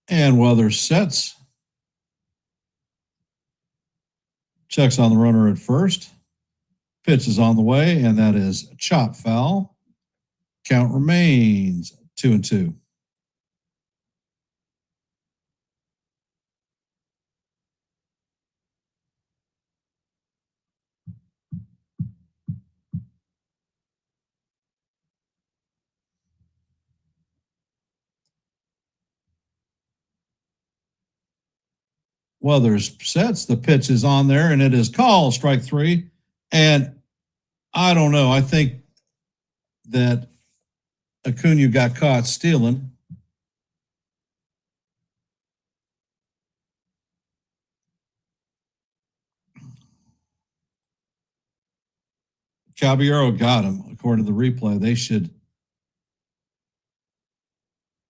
Speaker 2: And Weather sets. Checks on the runner at first. Pitch is on the way, and that is chop foul. Count remains 2-2. Weathers sets. The pitch is on there, and it is called strike three. And I don't know. I think that Acuna got caught stealing. Caballero got him, according to the replay. They should.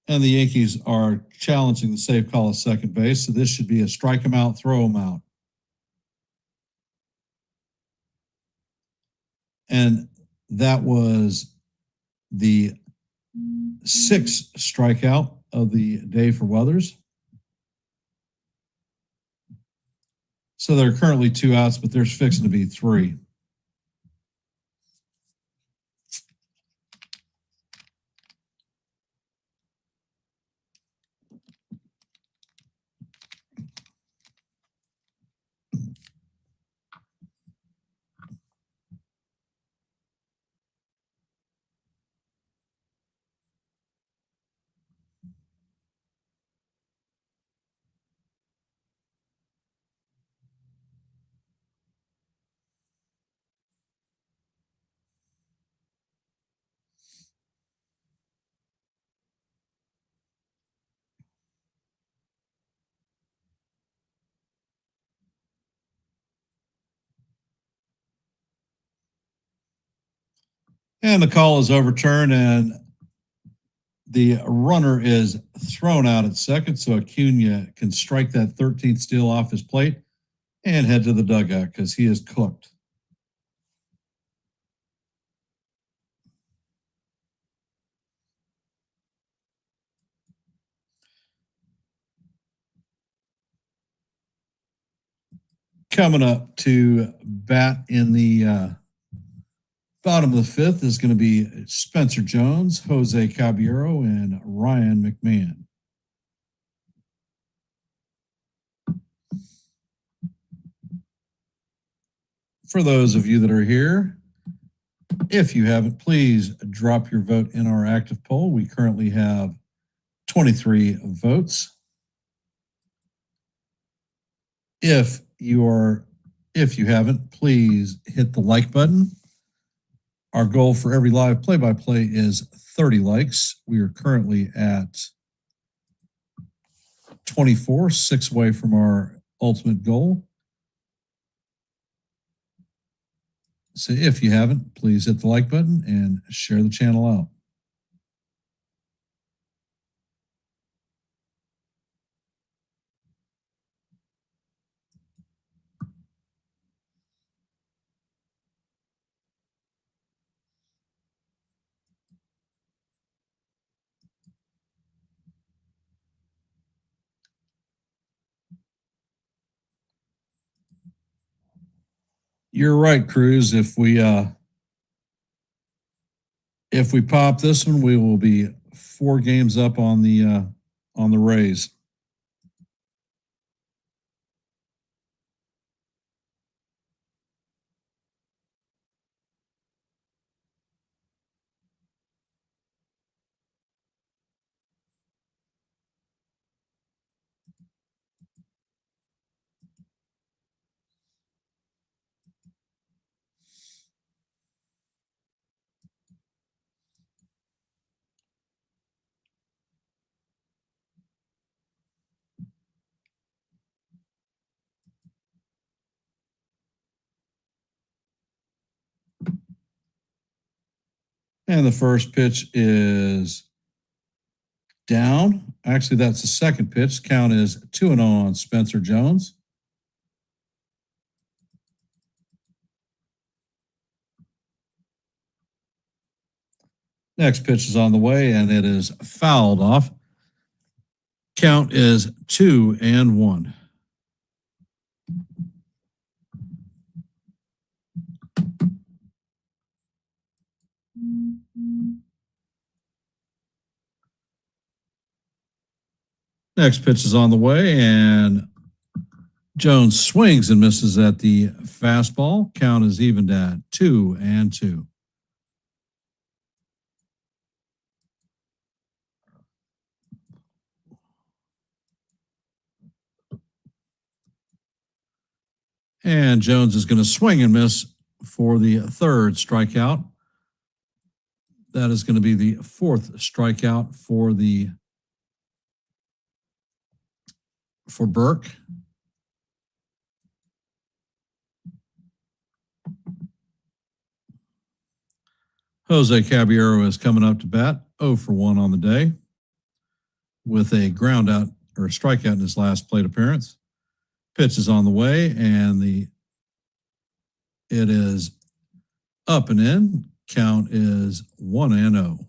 Speaker 2: And the Yankees are challenging the safe call at second base, so this should be a strike him out, throw him out. And that was the sixth strikeout of the day for Weathers. So there are currently 2 outs, but there's fixing to be 3. And the call is overturned, and the runner is thrown out at second, so Acuna can strike that 13th steal off his plate and head to the dugout because he is cooked. Coming up to bat in the bottom of the fifth is going to be Spencer Jones, Jose Caballero, and Ryan McMahon. For those of you that are here, if you haven't, please drop your vote in our active poll. We currently have 23 votes. If you haven't, please hit the like button. Our goal for every live play-by-play is 30 likes. We are currently at 24, 6 away from our ultimate goal. So if you haven't, please hit the like button and share the channel out. You're right, Cruz. If we pop this one, we will be 4 games up on the Rays. And the first pitch is down. Actually, that's the second pitch. Count is 2-0 on Spencer Jones. Next pitch is on the way, and it is fouled off. Count is 2-1. Next pitch is on the way, and Jones swings and misses at the fastball. Count is evened at 2-2. And Jones is going to swing and miss for the third strikeout. That is going to be the 4th strikeout for Burke. Jose Caballero is coming up to bat, 0 for 1 on the day, with a ground out or a strikeout in his last plate appearance. Pitch is on the way, and it is up and in. Count is 1-0.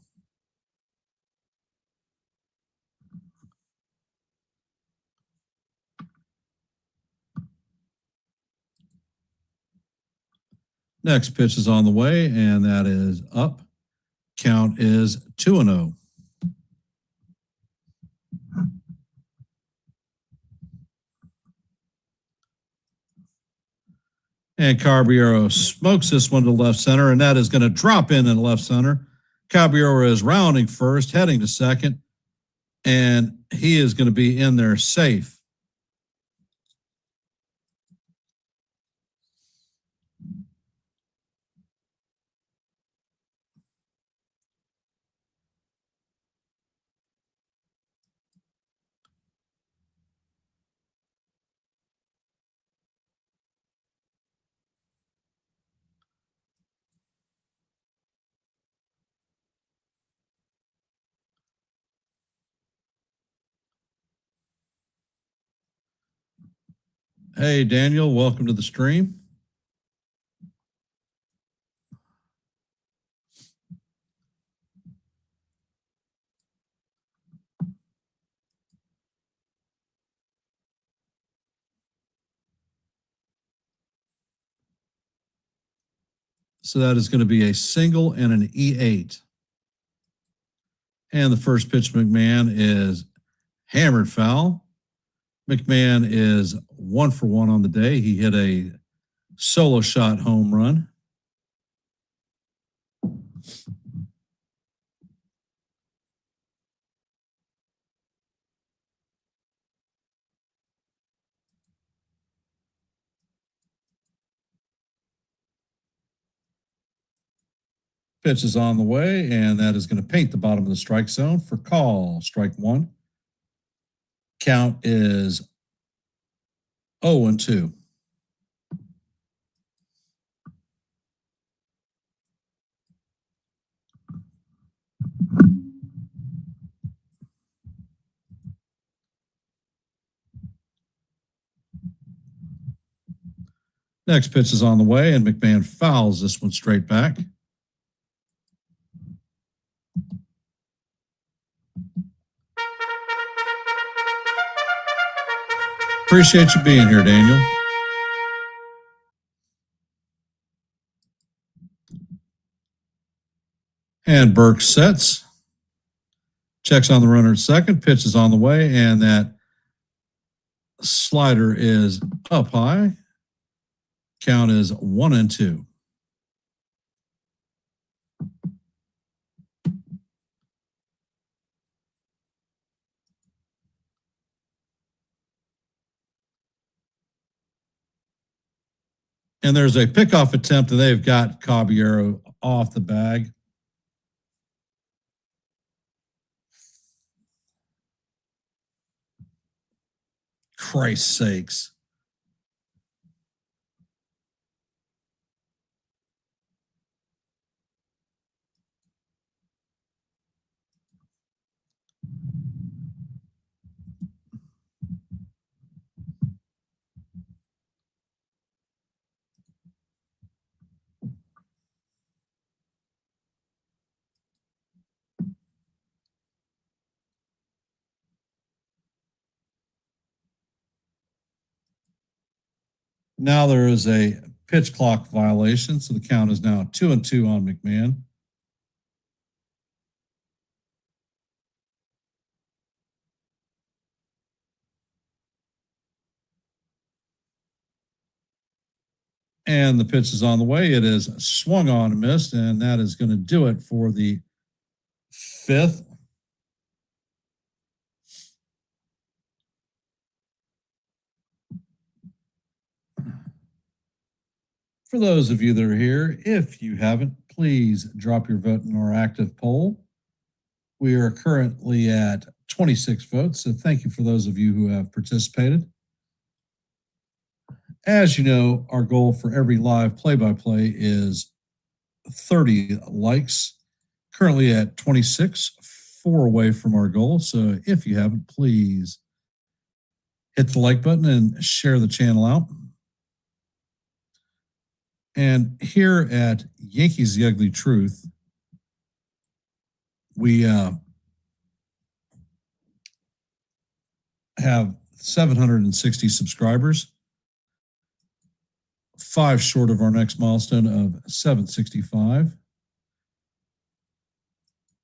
Speaker 2: Next pitch is on the way, and that is up. Count is 2-0. And Caballero smokes this one to left center, and that is going to drop in left center. Caballero is rounding first, heading to second, and he is going to be in there safe. Hey, Daniel, welcome to the stream. So that is going to be a single and an E8. And the first pitch, McMahon, is hammered foul. McMahon is 1 for 1 on the day. He hit a solo shot home run. Pitch is on the way, and that is going to paint the bottom of the strike zone for call. Strike one. Count is 0-2. Next pitch is on the way, and McMahon fouls this one straight back. Appreciate you being here, Daniel. And Burke sets. Checks on the runner at second. Pitch is on the way, and that slider is up high. Count is 1-2. And there's a pickoff attempt, and they've got Caballero off the bag. Christ's sakes. Now there is a pitch clock violation, so the count is now 2-2 on McMahon. And the pitch is on the way. It is swung on and missed, and that is going to do it for the fifth. For those of you that are here, if you haven't, please drop your vote in our active poll. We are currently at 26 votes, so thank you for those of you who have participated. As you know, our goal for every live play-by-play is 30 likes. Currently at 26, 4 away from our goal. So if you haven't, please hit the like button and share the channel out. And here at Yankees The Ugly Truth, we have 760 subscribers, 5 short of our next milestone of 765.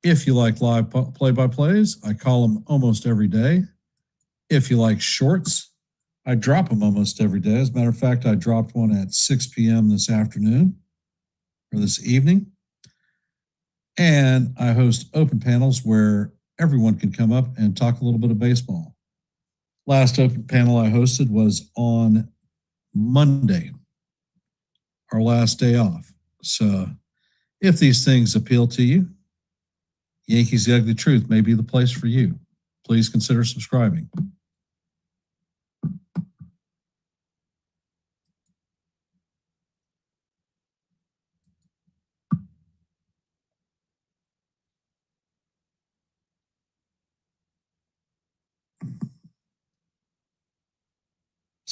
Speaker 2: If you like live play-by-plays, I call them almost every day. If you like shorts, I drop them almost every day. As a matter of fact, I dropped one at 6 p.m. this afternoon or this evening. And I host open panels where everyone can come up and talk a little bit of baseball. Last open panel I hosted was on Monday, our last day off. So if these things appeal to you, Yankees The Ugly Truth may be the place for you. Please consider subscribing.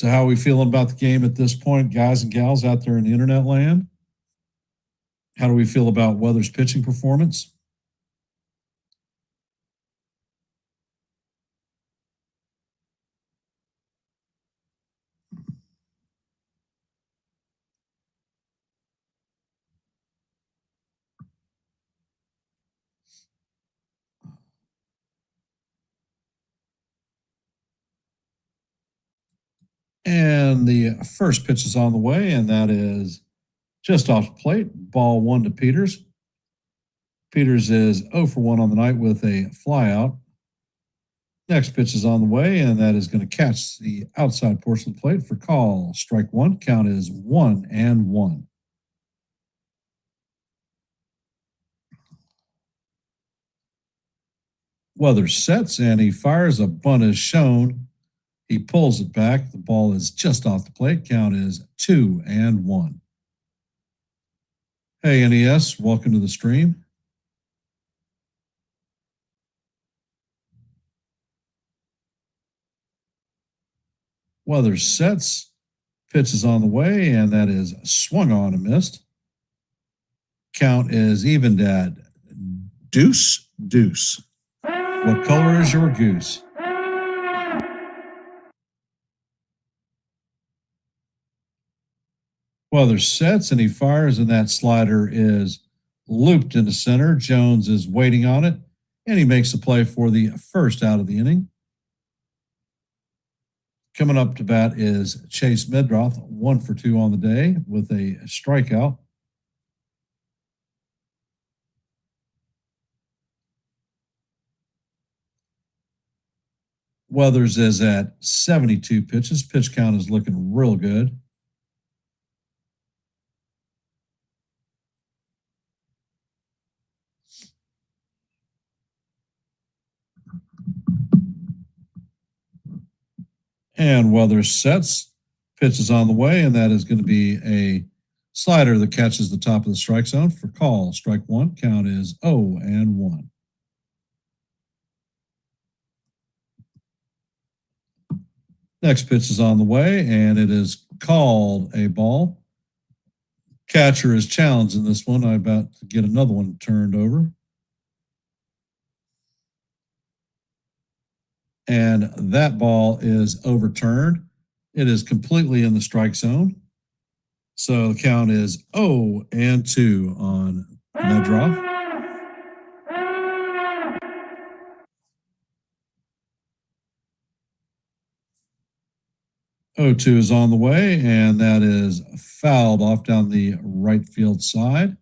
Speaker 2: So how are we feeling about the game at this point, guys and gals out there in the internet land? How do we feel about Weather's pitching performance? And the first pitch is on the way, and that is just off the plate. Ball 1 to Peters. Peters is 0 for 1 on the night with a flyout. Next pitch is on the way, and that is going to catch the outside portion of the plate for call. Strike 1. Count is 1-1. Weather sets, and he fires. A bunt is shown. He pulls it back. The ball is just off the plate. Count is 2-1. Hey, NES, welcome to the stream. Weather sets. Pitch is on the way, and that is swung on and missed. Count is evened at deuce. What color is your goose? Weather sets, and he fires, and that slider is looped into center. Jones is waiting on it, and he makes a play for the first out of the inning. Coming up to bat is Chase Medroth, 1 for 2 on the day with a strikeout. Weathers is at 72 pitches. Pitch count is looking real good. And Weathers sets. Pitch is on the way, and that is going to be a slider that catches the top of the strike zone for call. Strike 1. Count is 0-1. Next pitch is on the way, and it is called a ball. Catcher is challenged in this one. I'm about to get another one turned over. And that ball is overturned. It is completely in the strike zone. So the count is 0-2 on Medroth. 0-2 is on the way, and that is fouled off down the right field side.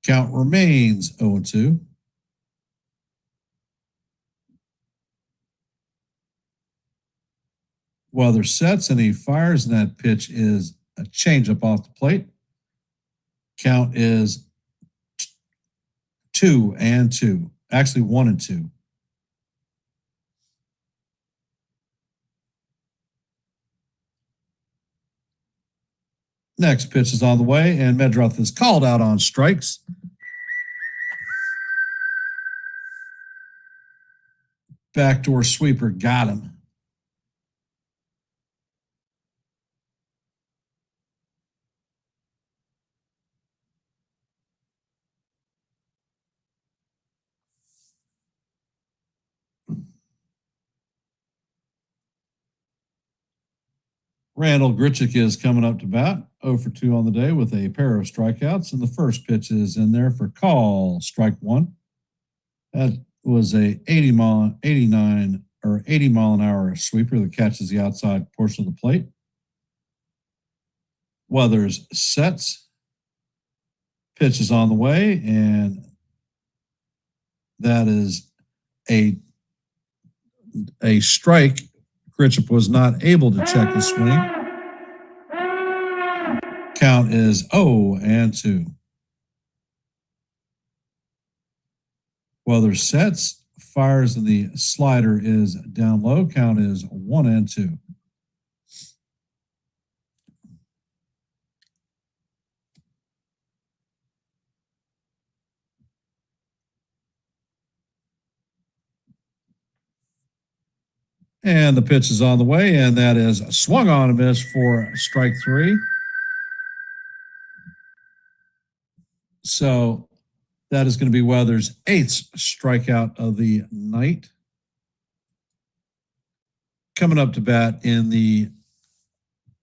Speaker 2: Count remains 0-2. Weather sets, and he fires, and that pitch is a changeup off the plate. Count is 2-2. Actually, 1-2. Next pitch is on the way, and Medroth is called out on strikes. Backdoor sweeper got him. Randall Grichuk is coming up to bat, 0 for 2 on the day with a pair of strikeouts, and the first pitch is in there for call. Strike 1. That was a 80 mile an hour sweeper that catches the outside portion of the plate. Weathers sets. Pitch is on the way, and that is a strike. Grichuk was not able to check the swing. Count is 0-2. Weather sets, fires, and the slider is down low. Count is 1-2. And the pitch is on the way, and that is swung on a miss for strike 3. So that is going to be Weathers' 8th strikeout of the night. Coming up to bat in the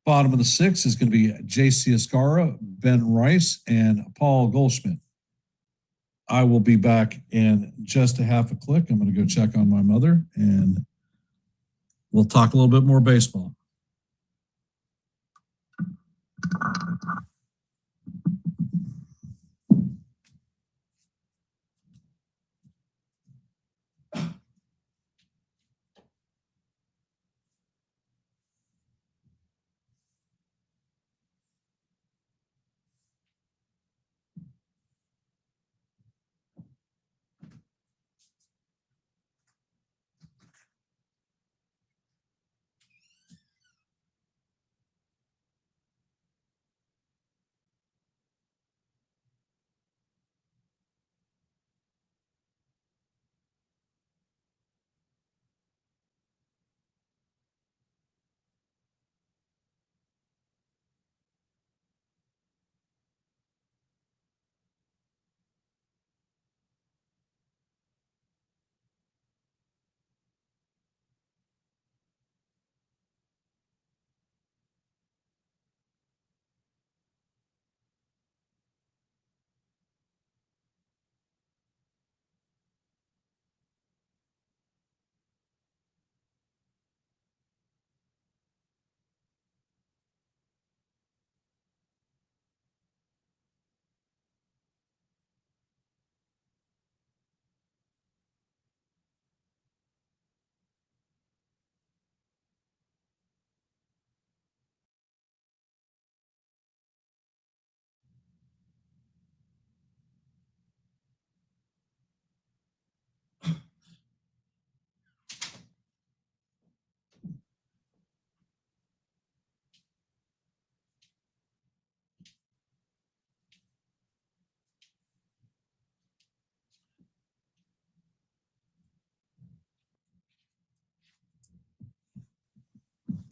Speaker 2: bottom of the 6th is going to be J.C. Escara, Ben Rice, and Paul Goldschmidt. I will be back in just a half a click. I'm going to go check on my mother, and we'll talk a little bit more baseball.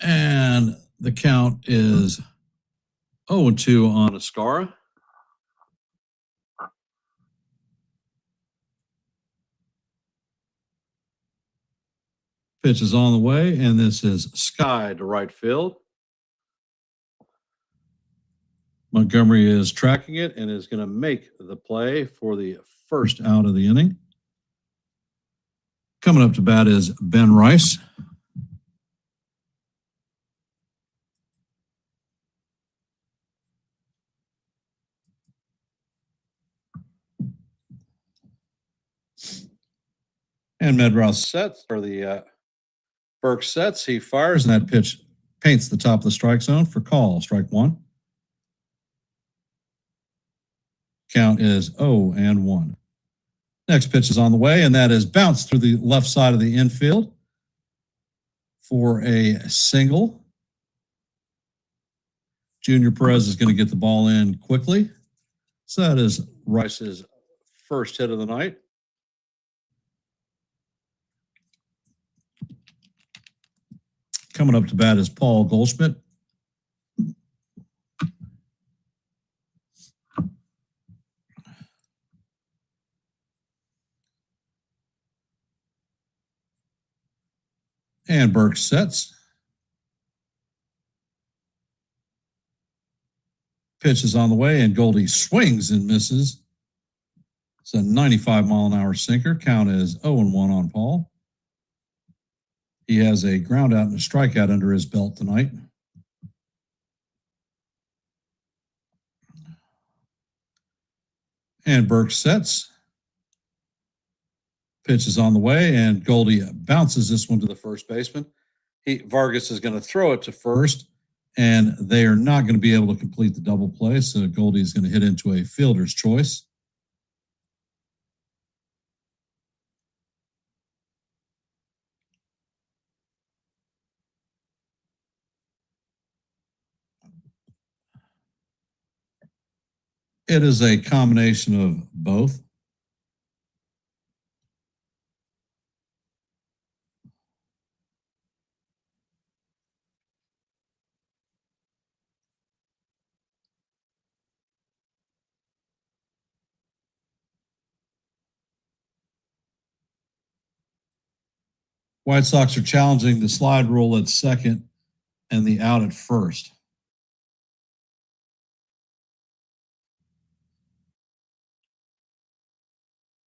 Speaker 2: And the count is 0-2 on Escara. Pitch is on the way, and this is Sky to right field. Montgomery is tracking it and is going to make the play for the first out of the inning. Coming up to bat is Ben Rice. And Medroth sets, or the Burke sets. He fires, and that pitch paints the top of the strike zone for call. Strike 1. Count is 0-1. Next pitch is on the way, and that is bounced through the left side of the infield for a single. Junior Perez is going to get the ball in quickly. So that is Rice's first hit of the night. Coming up to bat is Paul Goldschmidt. And Burke sets. Pitch is on the way, and Goldie swings and misses. It's a 95-mile-an-hour sinker. Count is 0-1 on Paul. He has a ground out and a strikeout under his belt tonight. And Burke sets. Pitch is on the way, and Goldie bounces this one to the first baseman. Vargas is going to throw it to first, and they are not going to be able to complete the double play, so Goldie is going to hit into a fielder's choice. It is a combination of both. White Sox are challenging the slide rule at second and the out at first.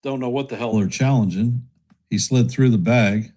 Speaker 2: Don't know what the hell they're challenging. He slid through the bag.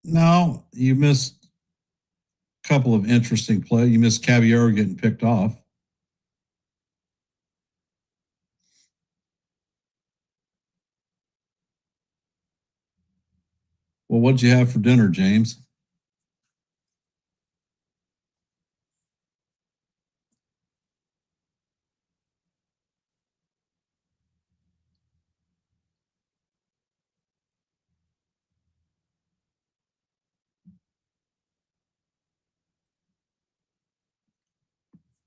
Speaker 2: No, you missed a couple of interesting plays. You missed Caballero getting picked off. Well, what'd you have for dinner, James?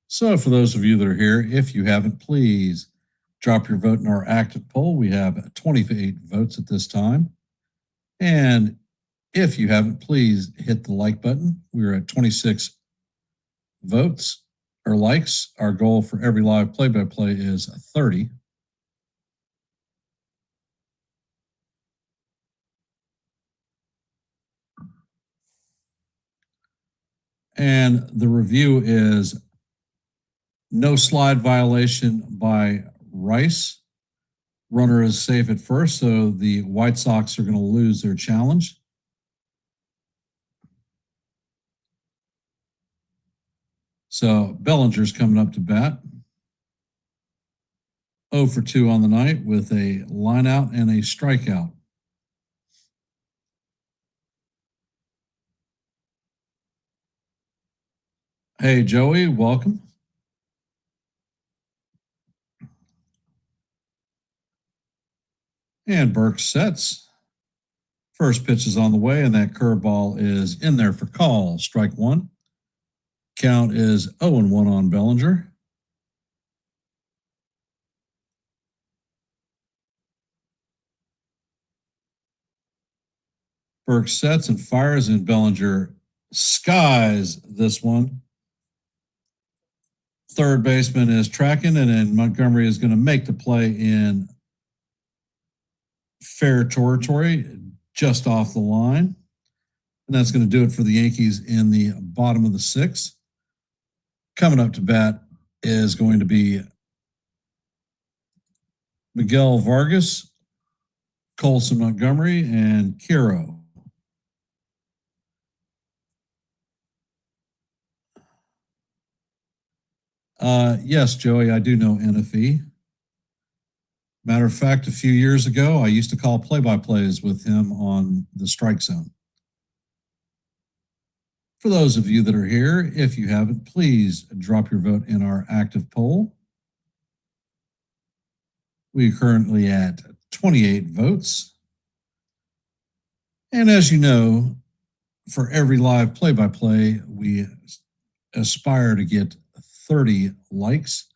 Speaker 2: So, for those of you that are here, if you haven't, please drop your vote in our active poll. We have 28 votes at this time. And if you haven't, please hit the like button. We're at 26 votes or likes. Our goal for every live play-by-play is 30. And the review is no slide violation by Rice. Runner is safe at first, so the White Sox are going to lose their challenge. So Bellinger's coming up to bat. 0 for 2 on the night with a line out and a strikeout. Hey, Joey, welcome. And Burke sets. First pitch is on the way, and that curveball is in there for call. Strike one. Count is 0-1 on Bellinger. Burke sets and fires, and Bellinger skies this one. Third baseman is tracking, and then Montgomery is going to make the play in fair territory, just off the line. And that's going to do it for the Yankees in the bottom of the sixth. Coming up to bat is going to be Miguel Vargas, Colson Montgomery, and Kiro. Yes, Joey, I do know NFE. Matter of fact, a few years ago, I used to call play-by-plays with him on the strike zone. For those of you that are here, if you haven't, please drop your vote in our active poll. We are currently at 28 votes. And as you know, for every live play-by-play, we aspire to get 30 likes.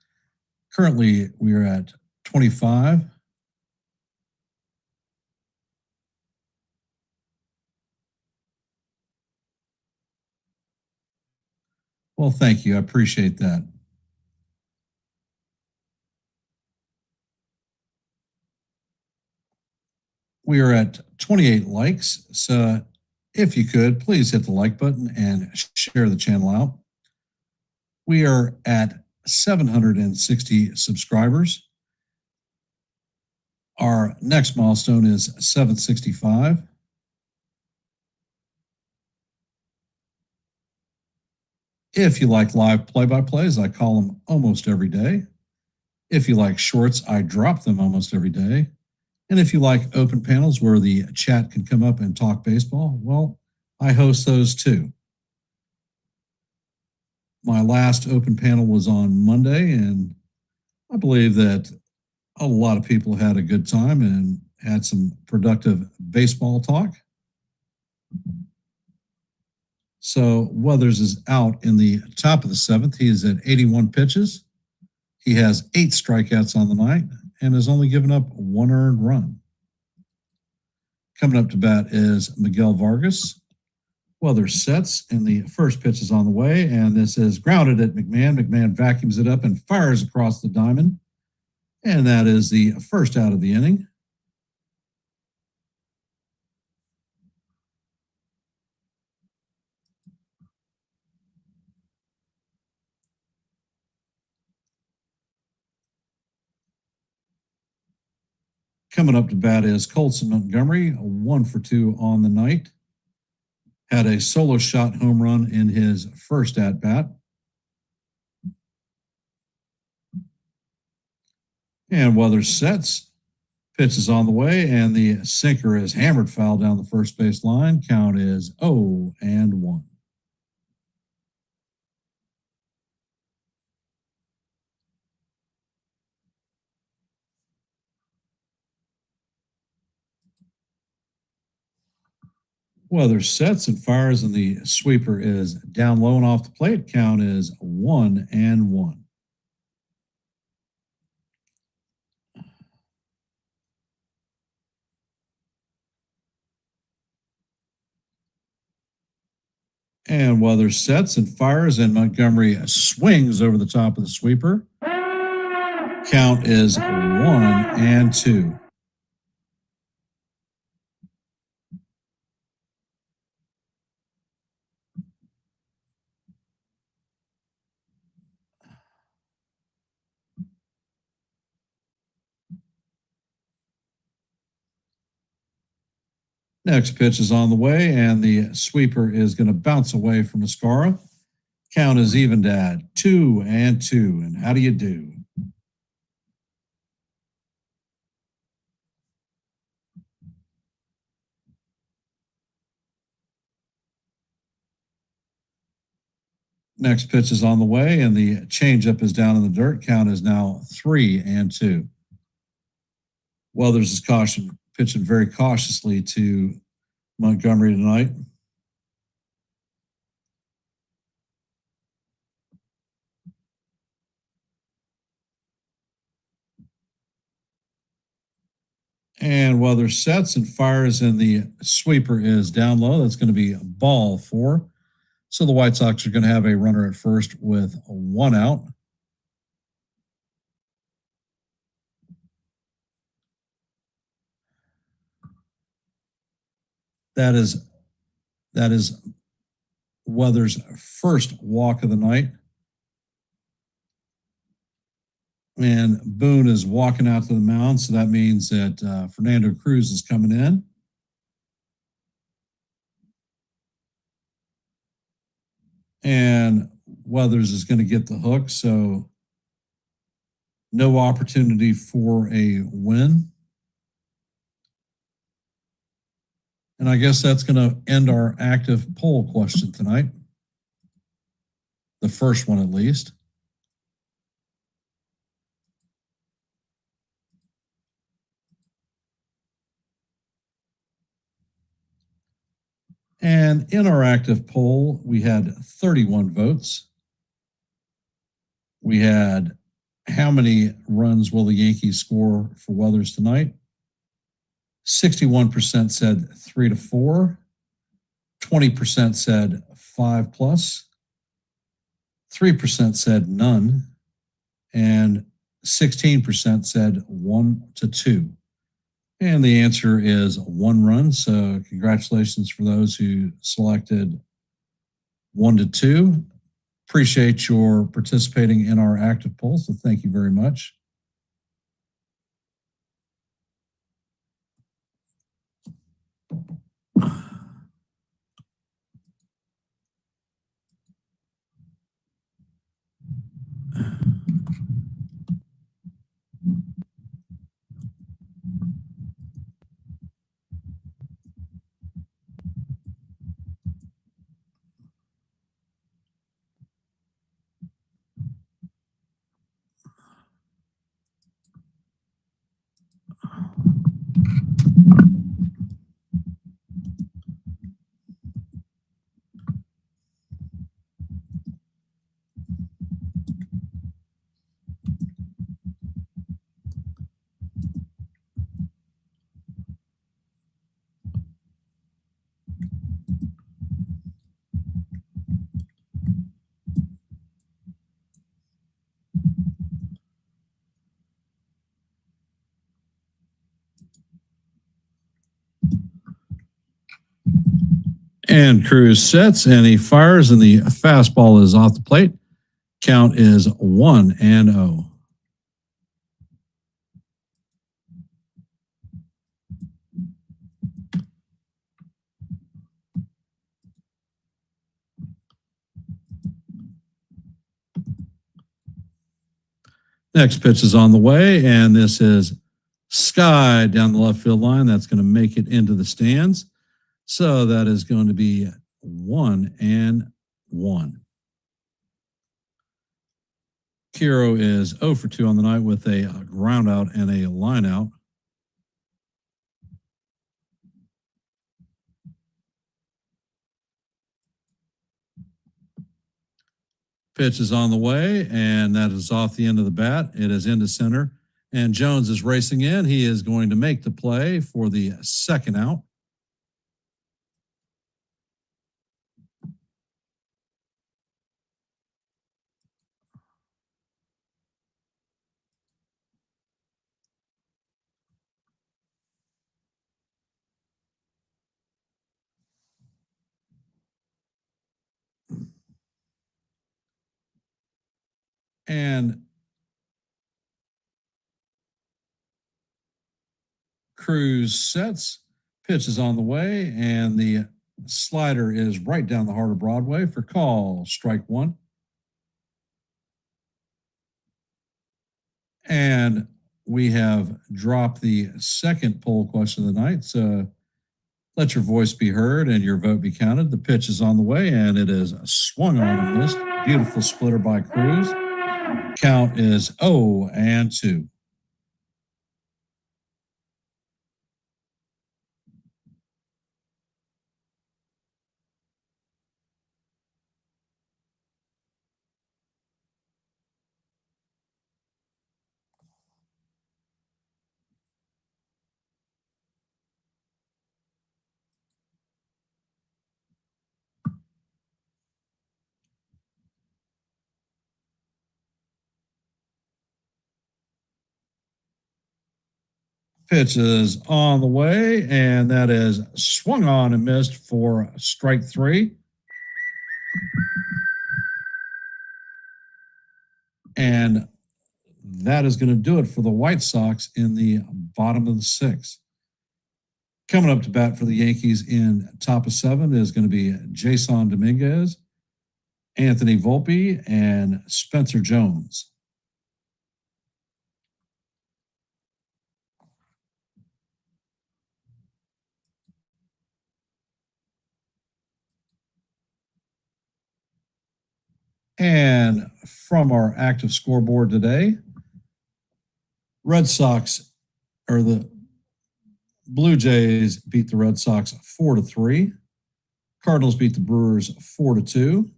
Speaker 2: Currently, we are at 25. Well, thank you. I appreciate that. We are at 28 likes. So if you could, please hit the like button and share the channel out. We are at 760 subscribers. Our next milestone is 765. If you like live play-by-plays, I call them almost every day. If you like shorts, I drop them almost every day. And if you like open panels where the chat can come up and talk baseball, well, I host those too. My last open panel was on Monday, and I believe that a lot of people had a good time and had some productive baseball talk. So Weathers is out in the top of the seventh. He is at 81 pitches. He has 8 strikeouts on the night and has only given up 1 earned run. Coming up to bat is Miguel Vargas. Weathers sets, and the first pitch is on the way, and this is grounded at McMahon. McMahon vacuums it up and fires across the diamond, and that is the first out of the inning. Coming up to bat is Colson Montgomery, 1 for 2 on the night. Had a solo shot home run in his first at bat. And Weathers sets, pitch is on the way, and the sinker is hammered foul down the first base line. Count is 0-1. Weathers sets and fires, and the sweeper is down low and off the plate. Count is 1-1. And Weathers sets and fires, and Montgomery swings over the top of the sweeper. Count is 1-2. Next pitch is on the way, and the sweeper is going to bounce away from Mascara. Count is evened at 2-2. And how do you do? Next pitch is on the way, and the changeup is down in the dirt. Count is now 3-2. Weathers is pitching very cautiously to Montgomery tonight. And Weathers sets and fires, and the sweeper is down low. That's going to be ball 4. So the White Sox are going to have a runner at first with 1 out. That is Weathers' first walk of the night. And Boone is walking out to the mound, so that means that Fernando Cruz is coming in. And Weathers is going to get the hook, so no opportunity for a win. And I guess that's going to end our active poll question tonight. The first one, at least. And in our active poll, we had 31 votes. We had how many runs will the Yankees score for Weathers tonight? 61% said 3-4. 20% said 5+. 3% said none. And 16% said 1-2. And the answer is 1 run. So congratulations for those who selected 1 to 2. Appreciate your participating in our active poll. So thank you very much. And Cruz sets and he fires, and the fastball is off the plate. Count is 1-0. Next pitch is on the way, and this is sky down the left field line. That's going to make it into the stands. So that is going to be 1-1. Kiro is 0 for 2 on the night with a ground out and a line out. Pitch is on the way, and that is off the end of the bat. It is into center, and Jones is racing in. He is going to make the play for the second out. And Cruz sets, pitch is on the way, and the slider is right down the heart of Broadway for call, strike 1. And we have dropped the second poll question of the night. So let your voice be heard and your vote be counted. The pitch is on the way, and it is swung on and missed. Beautiful splitter by Cruz. Count is 0-2. Pitch is on the way, and that is swung on and missed for strike 3. And that is going to do it for the White Sox in the bottom of the 6th. Coming up to bat for the Yankees in top of 7 is going to be Jason Dominguez, Anthony Volpe, and Spencer Jones. And from our active scoreboard today, Red Sox, or the Blue Jays beat the Red Sox 4-3. Cardinals beat the Brewers 4-2.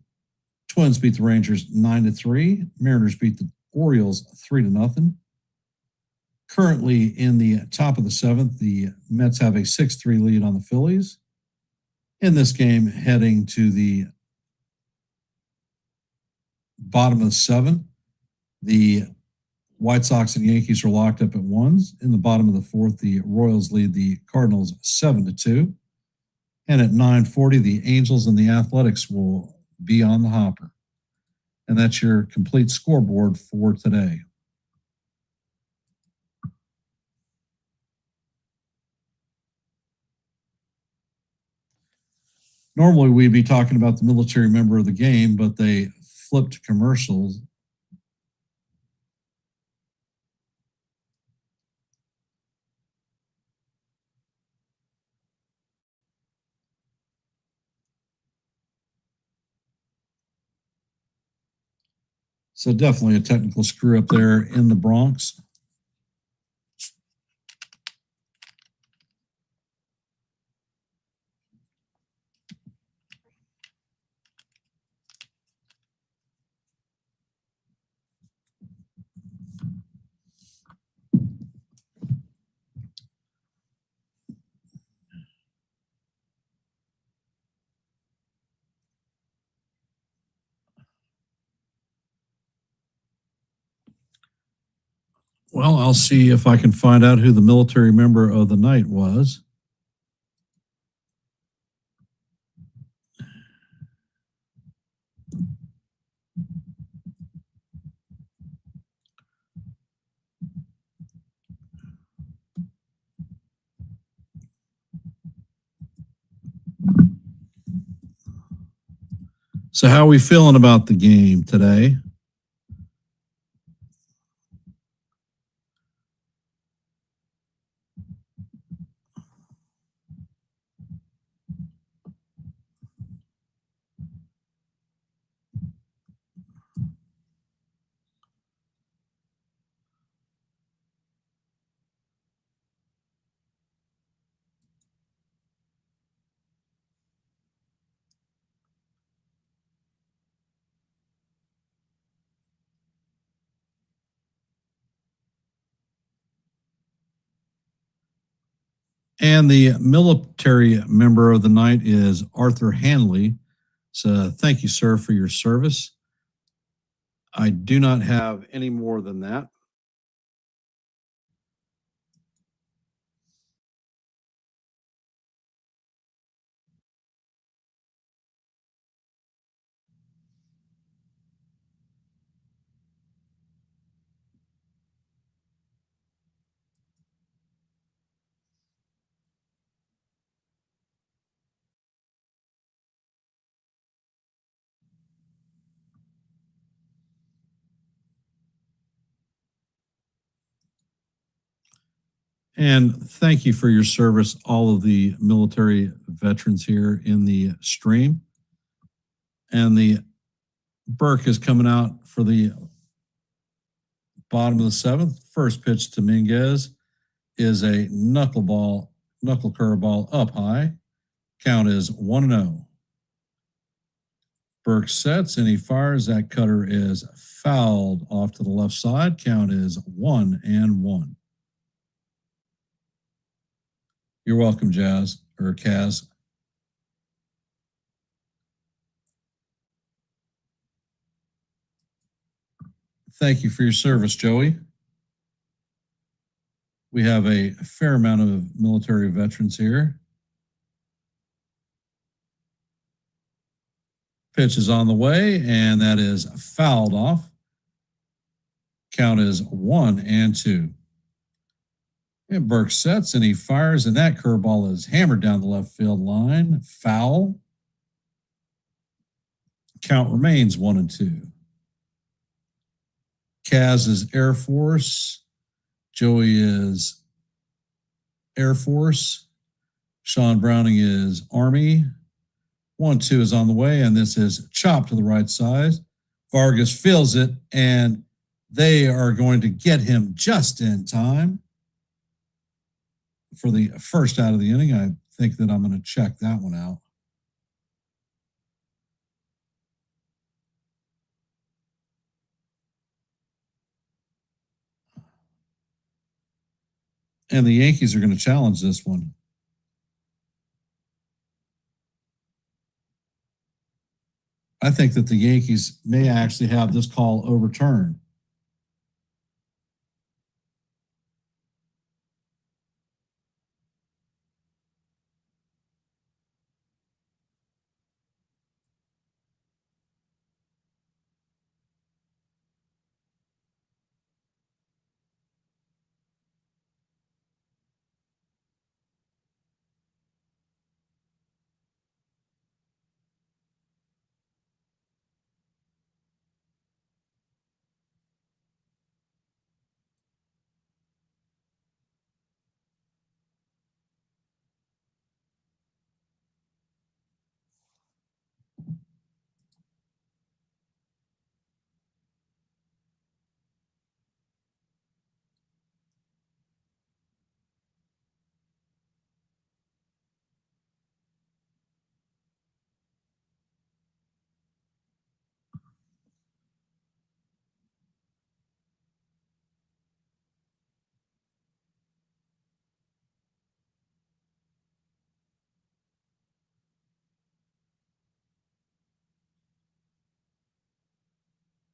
Speaker 2: Twins beat the Rangers 9-3. Mariners beat the Orioles 3-0. Currently in the top of the 7th, the Mets have a 6-3 lead on the Phillies. In this game, heading to the bottom of 7, the White Sox and Yankees are locked up at 1s. In the bottom of the 4th, the Royals lead the Cardinals 7-2. And at 9:40, the Angels and the Athletics will be on the hopper. And that's your complete scoreboard for today. Normally, we'd be talking about the military member of the game, but they flipped commercials. So definitely a technical screw up there in the Bronx. Well, I'll see if I can find out who the military member of the night was. So how are we feeling about the game today? And the military member of the night is Arthur Hanley. So thank you, sir, for your service. I do not have any more than that. And thank you for your service, all of the military veterans here in the stream. And the Burke is coming out for the bottom of the 7th. First pitch to Minguez is a knuckle curveball up high. Count is 1-0. Burke sets and he fires. That cutter is fouled off to the left side. Count is 1-1. You're welcome, Kaz. Thank you for your service, Joey. We have a fair amount of military veterans here. Pitch is on the way, and that is fouled off. Count is 1-2. And Burke sets and he fires, and that curveball is hammered down the left field line. Foul. Count remains 1-2. Kaz is Air Force. Joey is Air Force. Sean Browning is Army. 1-2 is on the way, and this is chopped to the right side. Vargas feels it, and they are going to get him just in time for the first out of the inning. I think that I'm going to check that one out. And the Yankees are going to challenge this one. I think that the Yankees may actually have this call overturned.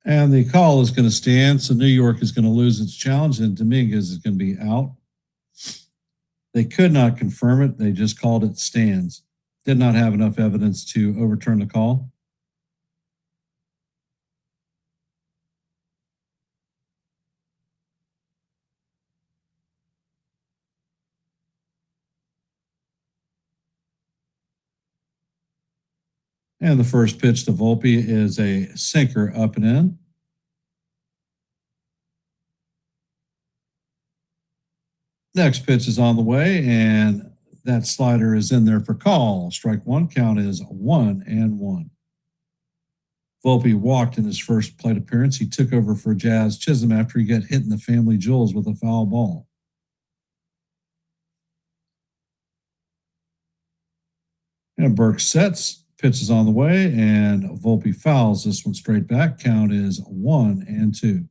Speaker 2: And the call is going to stand. So New York is going to lose its challenge and Dominguez is going to be out. They could not confirm it. They just called it stands. Did not have enough evidence to overturn the call. And the first pitch to Volpe is a sinker up and in. Next pitch is on the way, and that slider is in there for call. Strike one, count is 1-1. Volpe walked in his first plate appearance. He took over for Jazz Chisholm after he got hit in the family jewels with a foul ball. And Burke sets, pitch is on the way, and Volpe fouls this one straight back. Count is 1-2.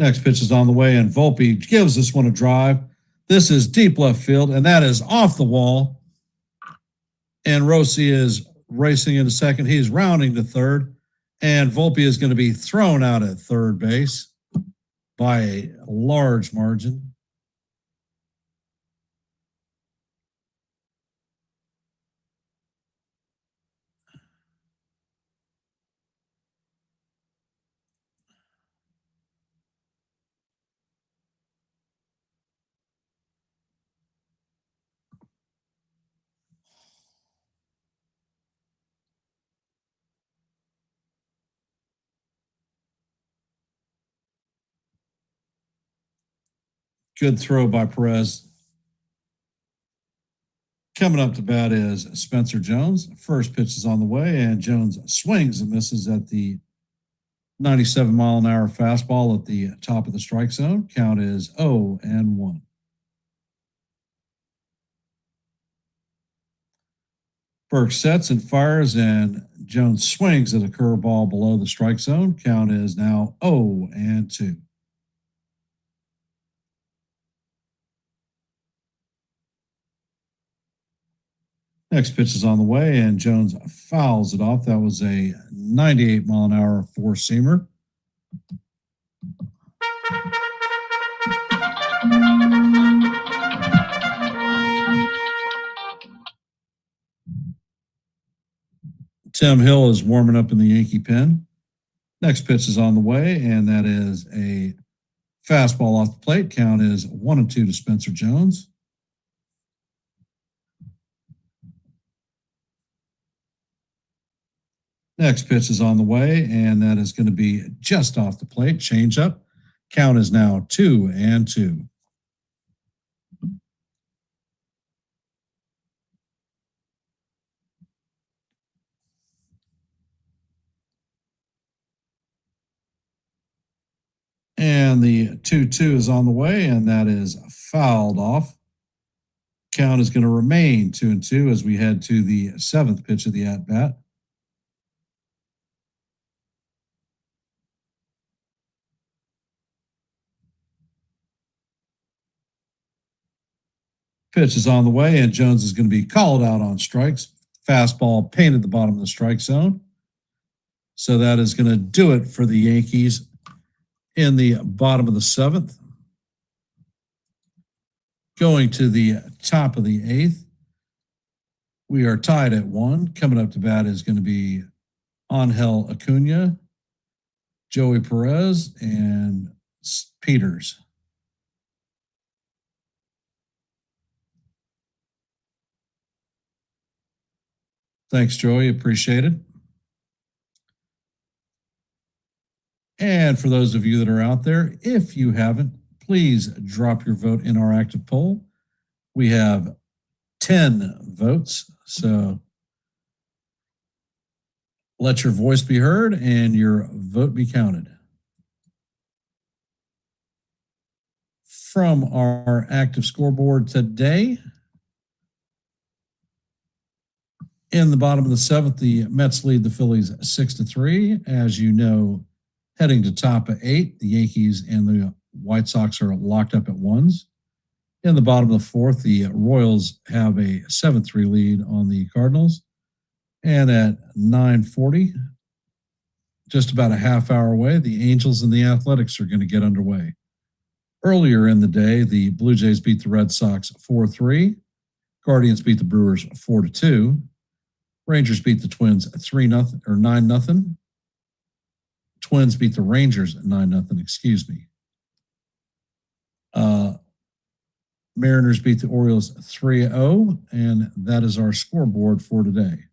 Speaker 2: Next pitch is on the way, and Volpe gives this one a drive. This is deep left field, and that is off the wall. And Rossi is racing into second. He's rounding to third, and Volpe is going to be thrown out at third base by a large margin. Good throw by Perez. Coming up to bat is Spencer Jones. First pitch is on the way, and Jones swings and misses at the 97-mile-an-hour fastball at the top of the strike zone. Count is 0-1. Burke sets and fires, and Jones swings at a curveball below the strike zone. Count is now 0-2. Next pitch is on the way, and Jones fouls it off. That was a 98-mile-an-hour four-seamer. Tim Hill is warming up in the Yankee pen. Next pitch is on the way, and that is a fastball off the plate. Count is 1-2 to Spencer Jones. Next pitch is on the way, and that is going to be just off the plate. Change up. Count is now 2-2. And the 2-2 is on the way, and that is fouled off. Count is going to remain 2-2 as we head to the seventh pitch of the at-bat. Pitch is on the way, and Jones is going to be called out on strikes. Fastball painted the bottom of the strike zone. So that is going to do it for the Yankees in the bottom of the seventh. Going to the top of the eighth, we are tied at 1. Coming up to bat is going to be Angel Acuna, Joey Perez, and Peters. Thanks, Joey. Appreciate it. And for those of you that are out there, if you haven't, please drop your vote in our active poll. We have 10 votes, so let your voice be heard and your vote be counted. From our active scoreboard today, in the bottom of the seventh, the Mets lead the Phillies 6-3. As you know, heading to top of 8, the Yankees and the White Sox are locked up at ones. In the bottom of the fourth, the Royals have a 7-3 lead on the Cardinals. And at 9:40, just about a half hour away, the Angels and the Athletics are going to get underway. Earlier in the day, the Blue Jays beat the Red Sox 4-3. Guardians beat the Brewers 4-2. Rangers beat the Twins 3-0 or 9-0. Twins beat the Rangers 9-0, excuse me. Mariners beat the Orioles 3-0, and that is our scoreboard for today.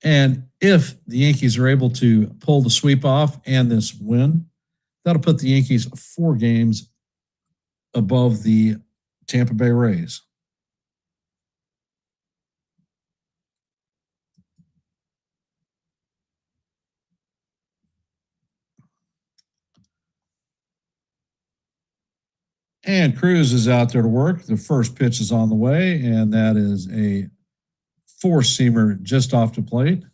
Speaker 2: And if the Yankees are able to pull the sweep off and this win, that'll put the Yankees 4 games above the Tampa Bay Rays. And Cruz is out there to work. The first pitch is on the way, and that is a 4-seamer just off the plate.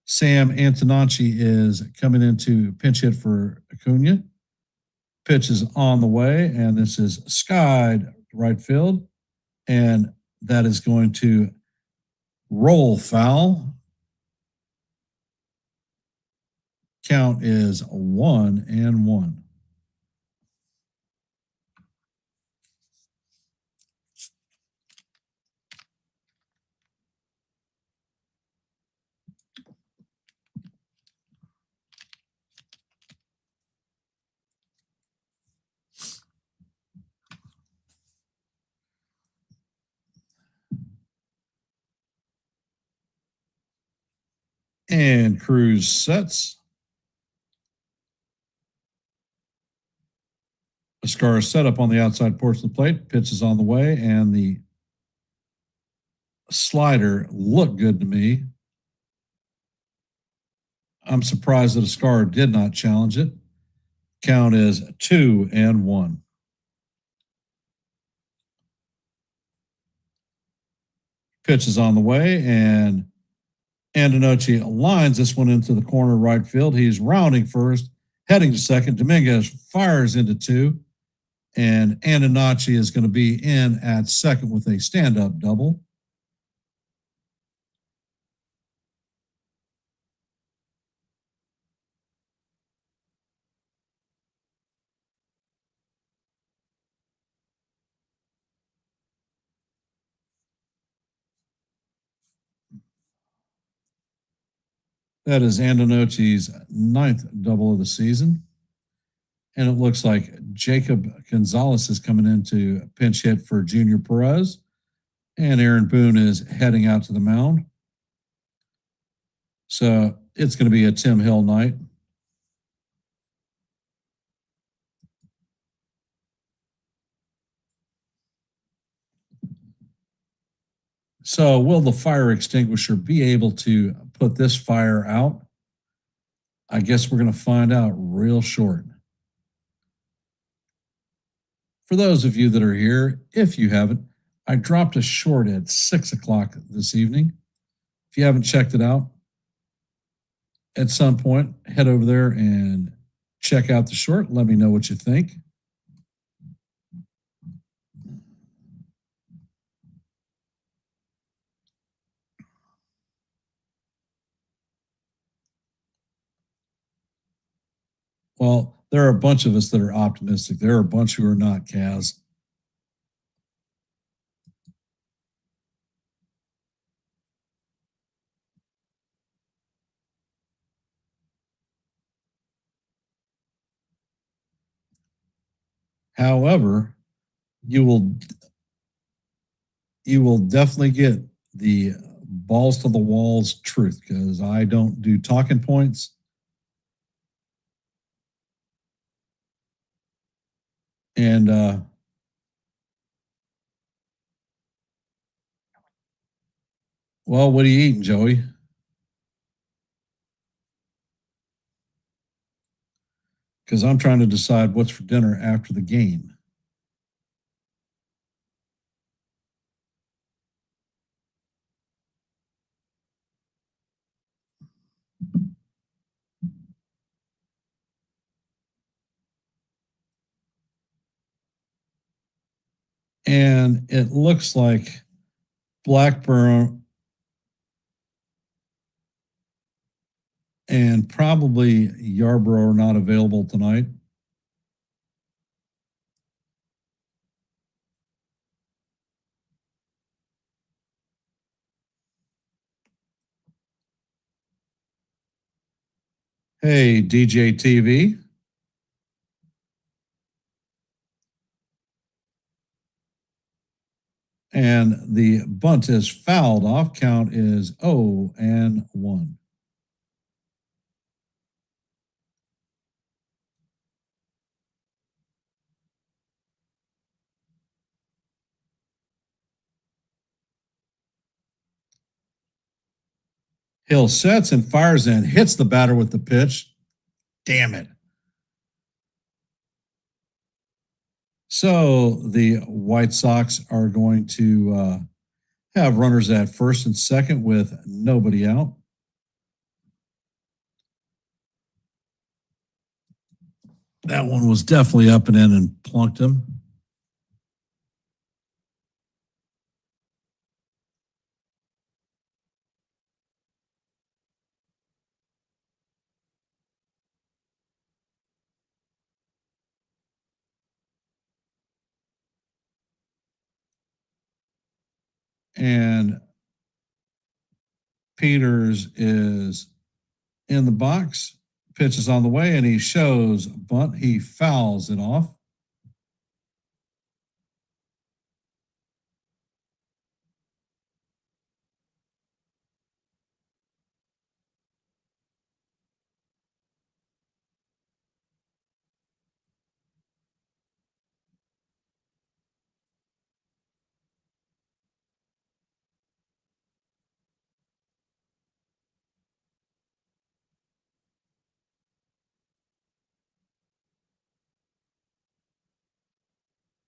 Speaker 2: Sam Antonacci is coming in to pinch hit for Acuna. Pitch is on the way, and this is skied right field, and that is going to roll foul. Count is 1-1. And Cruz sets. Ascara set up on the outside porch of the plate. Pitch is on the way, and the slider looked good to me. I'm surprised that Ascara did not challenge it. Count is 2-1. Pitch is on the way, and Antonacci lines this one into the corner right field. He's rounding first, heading to second. Dominguez fires into 2, and Antonacci is going to be in at second with a stand-up double. That is Antonacci's 9th double of the season. And it looks like Jacob Gonzalez is coming in to pinch hit for Junior Perez. And Aaron Boone is heading out to the mound. So it's going to be a Tim Hill night. So will the fire extinguisher be able to put this fire out? I guess we're going to find out real short. For those of you that are here, if you haven't, I dropped a short at 6 o'clock this evening. If you haven't checked it out, at some point, head over there and check out the short. Let me know what you think. Well, there are a bunch of us that are optimistic. There are a bunch who are not, Kaz. However, you will definitely get the balls to the walls truth, because I don't do talking points. And well, what are you eating, Joey? Because I'm trying to decide what's for dinner after the game. And it looks like Blackburn and probably Yarbrough are not available tonight. Hey, DJ TV. And the bunt is fouled off. Count is 0-1. Hill sets and fires in, hits the batter with the pitch. Damn it. So the White Sox are going to have runners at first and second with nobody out. That one was definitely up and in and plunked him. And Peters is in the box. Pitch is on the way, and he shows bunt. He fouls it off.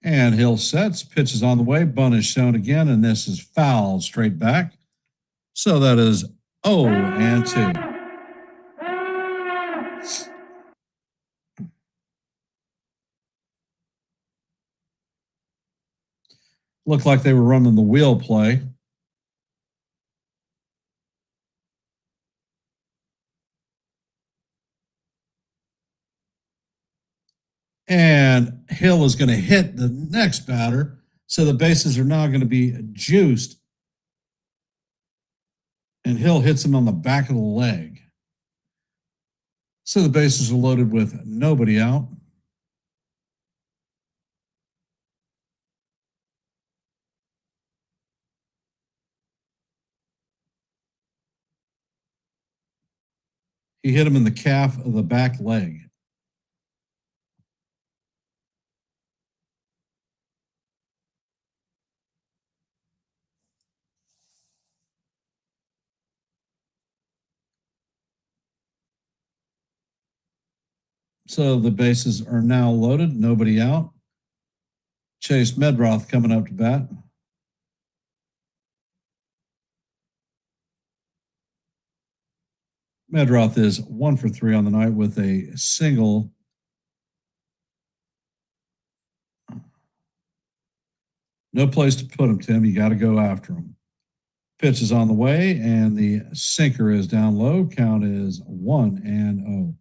Speaker 2: And Hill sets, pitch is on the way, bunt is shown again, and this is fouled straight back. So that is 0-2. Looked like they were running the wheel play. And Hill is going to hit the next batter. So the bases are now going to be juiced. And Hill hits him on the back of the leg. So the bases are loaded with nobody out. He hit him in the calf of the back leg. So the bases are now loaded, nobody out. Chase Medroth coming up to bat. Medroth is 1 for 3 on the night with a single. No place to put him, Tim. You got to go after him. Pitch is on the way, and the sinker is down low. Count is 1-0.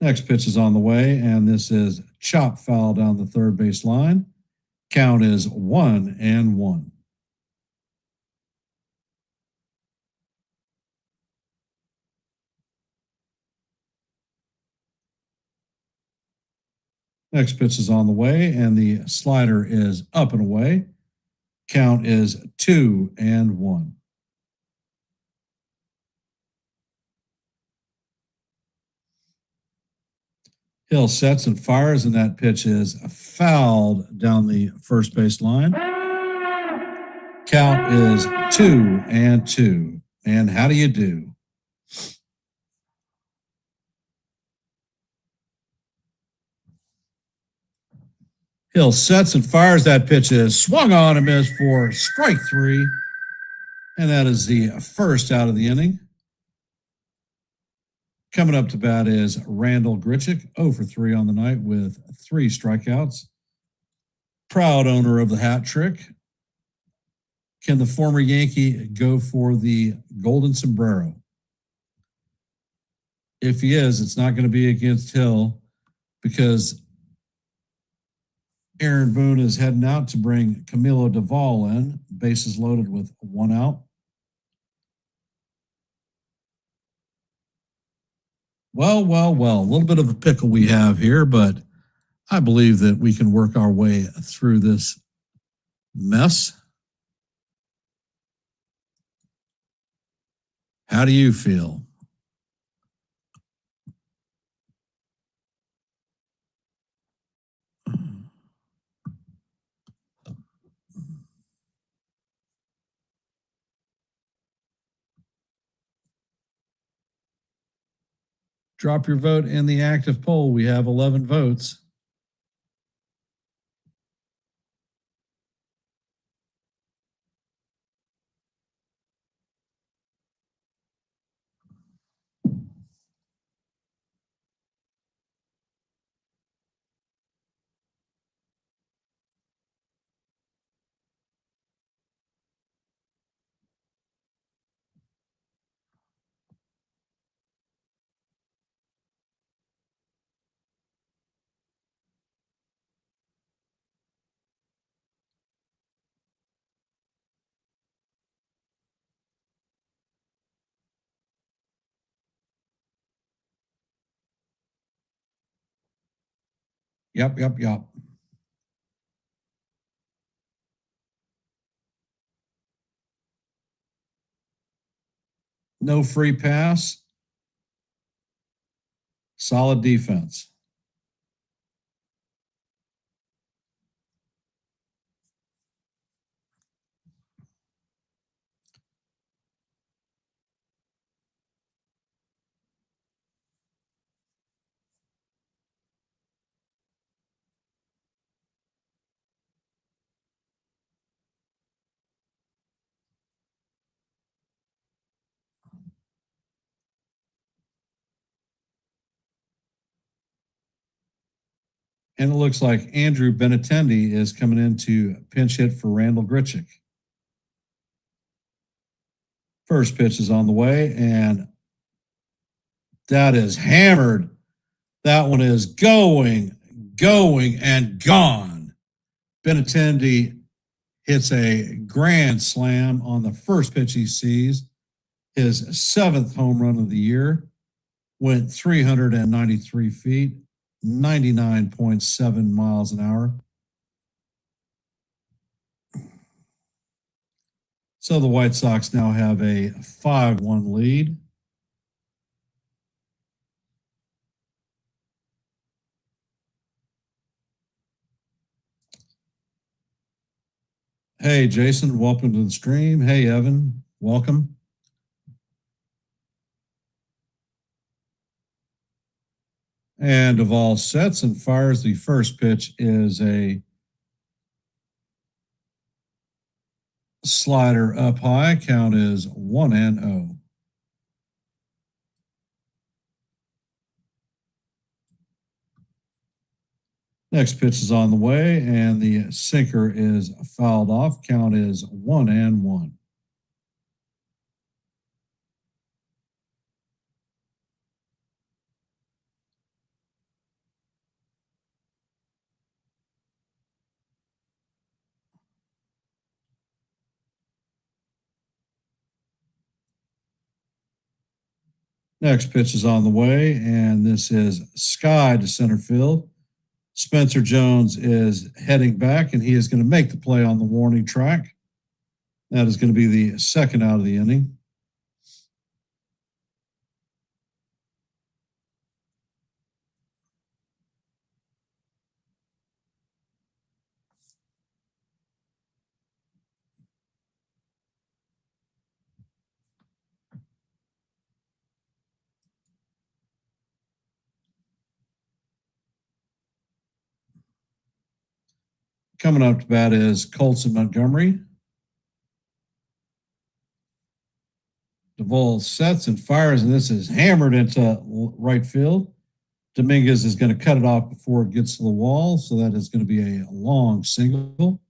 Speaker 2: Next pitch is on the way, and this is chop foul down the third base line. Count is 1-1. Next pitch is on the way, and the slider is up and away. Count is 2-1. Hill sets and fires, and that pitch is fouled down the first base line. Count is 2-2. And how do you do? Hill sets and fires. That pitch is swung on and missed for strike 3. And that is the first out of the inning. Coming up to bat is Randall Grichuk, 0 for 3 on the night with 3 strikeouts. Proud owner of the hat trick. Can the former Yankee go for the golden sombrero? If he is, it's not going to be against Hill because Aaron Boone is heading out to bring Camilo Duvall in. Bases loaded with 1 out. Well, a little bit of a pickle we have here, but I believe that we can work our way through this mess. How do you feel? Drop your vote in the active poll. We have 11 votes. Yep. No free pass. Solid defense. And it looks like Andrew Benintendi is coming in to pinch hit for Randall Grichuk. First pitch is on the way, and that is hammered. That one is going, and gone. Benintendi hits a grand slam on the first pitch he sees. His 7th home run of the year. Went 393 feet, 99.7 miles an hour. So the White Sox now have a 5-1 lead. Hey, Jason, welcome to the stream. Hey, Evan, welcome. And Duvall sets and fires. The first pitch is a slider up high. Count is 1-0. Next pitch is on the way, and the sinker is fouled off. Count is 1-1. Next pitch is on the way, and this is sky to center field. Spencer Jones is heading back, and he is going to make the play on the warning track. That is going to be the second out of the inning. Coming up to bat is Colson Montgomery. Duvall sets and fires, and this is hammered into right field. Dominguez is going to cut it off before it gets to the wall, so that is going to be a long single.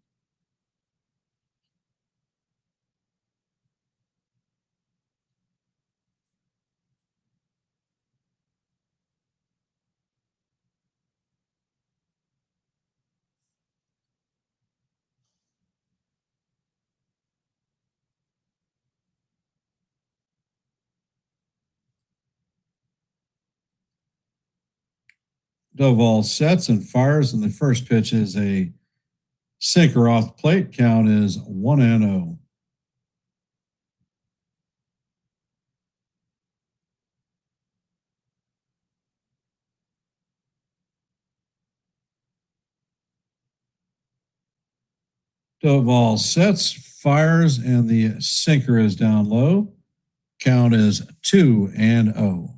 Speaker 2: Duvall sets and fires, and the first pitch is a sinker off the plate. Count is 1-0. Duvall sets, fires, and the sinker is down low. Count is 2-0.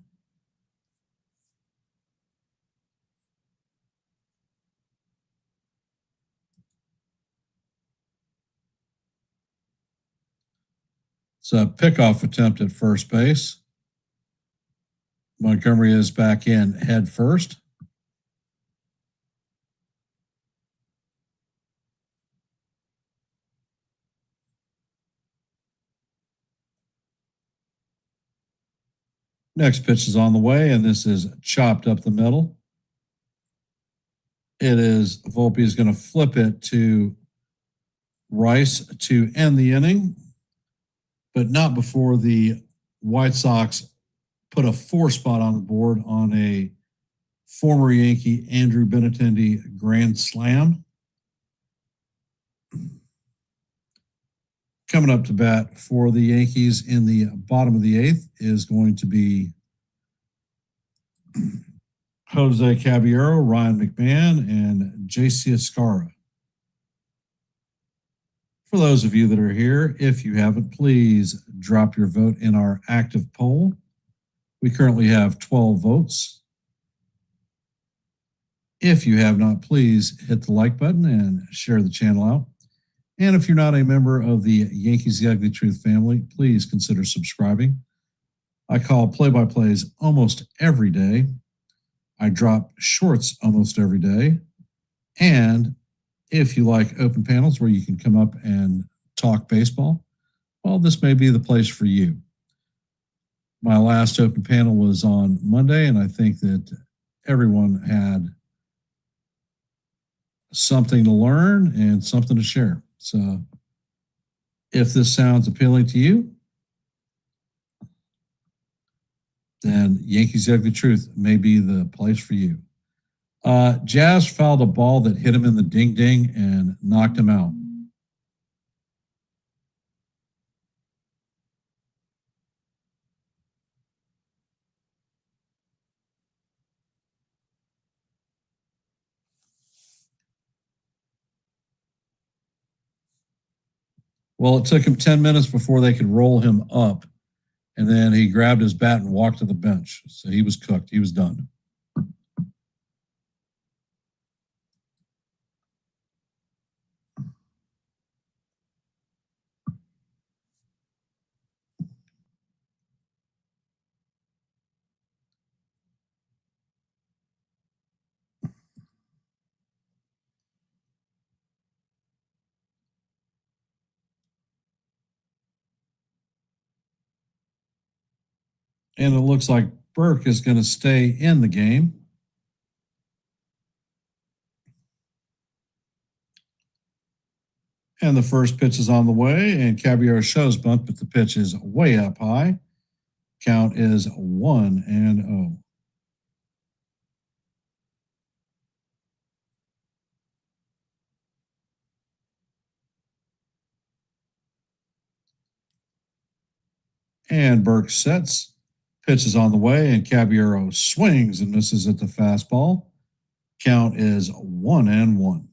Speaker 2: It's a pickoff attempt at first base. Montgomery is back in head first. Next pitch is on the way, and this is chopped up the middle. It is Volpe is going to flip it to Rice to end the inning, but not before the White Sox put a 4 spot on the board on a former Yankee Andrew Benintendi grand slam. Coming up to bat for the Yankees in the bottom of the 8th is going to be Jose Caballero, Ryan McMahon, and JC Escara. For those of you that are here, if you haven't, please drop your vote in our active poll. We currently have 12 votes. If you have not, please hit the like button and share the channel out. And if you're not a member of the Yankees The Ugly Truth family, please consider subscribing. I call play-by-plays almost every day. I drop shorts almost every day. And if you like open panels where you can come up and talk baseball, well, this may be the place for you. My last open panel was on Monday, and I think that everyone had something to learn and something to share. So if this sounds appealing to you, then Yankees The Ugly Truth may be the place for you. Jazz fouled a ball that hit him in the ding-ding and knocked him out. Well, it took him 10 minutes before they could roll him up, and then he grabbed his bat and walked to the bench. So he was cooked. He was done. And it looks like Burke is going to stay in the game. And the first pitch is on the way, and Caballero shows bunt, but the pitch is way up high. Count is 1-0. And Burke sets. Pitch is on the way, and Caballero swings and misses at the fastball. Count is 1-1.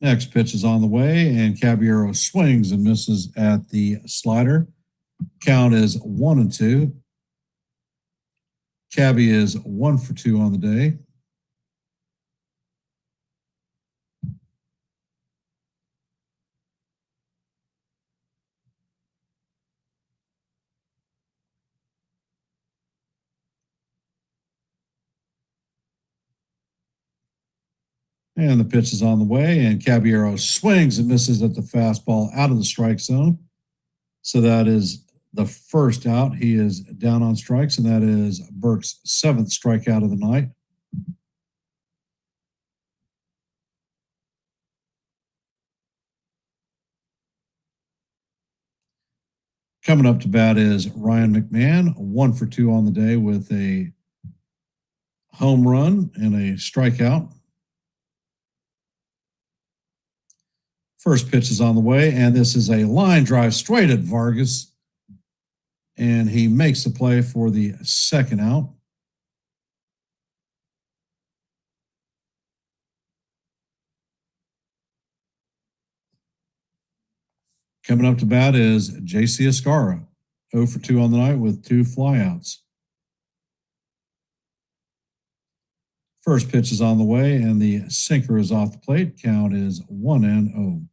Speaker 2: Next pitch is on the way, and Caballero swings and misses at the slider. Count is 1-2. Cabby is 1 for 2 on the day. And the pitch is on the way, and Caballero swings and misses at the fastball out of the strike zone. So that is the first out. He is down on strikes, and that is Burke's 7th strikeout of the night. Coming up to bat is Ryan McMahon, 1 for 2 on the day with a home run and a strikeout. First pitch is on the way, and this is a line drive straight at Vargas. And he makes the play for the second out. Coming up to bat is J.C. Escarra, 0 for 2 on the night with 2 flyouts. First pitch is on the way, and the sinker is off the plate. Count is 1-0.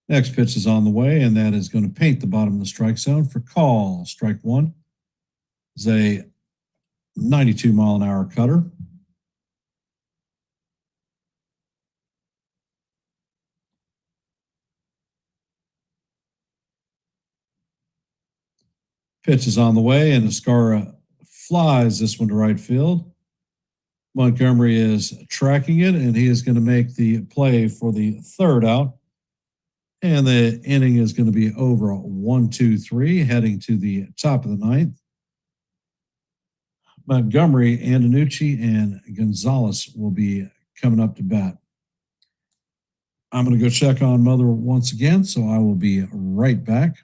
Speaker 2: Next pitch is on the way, and that is going to paint the bottom of the strike zone for call. Strike 1 is a 92-mile-an-hour cutter. Pitch is on the way, and Escarra flies this one to right field. Montgomery is tracking it, and he is going to make the play for the third out. And the inning is going to be over 1-2-3, heading to the top of the ninth. Montgomery, Antonucci, and Gonzalez will be coming up to bat. I'm going to go check on Mother once again, so I will be right back.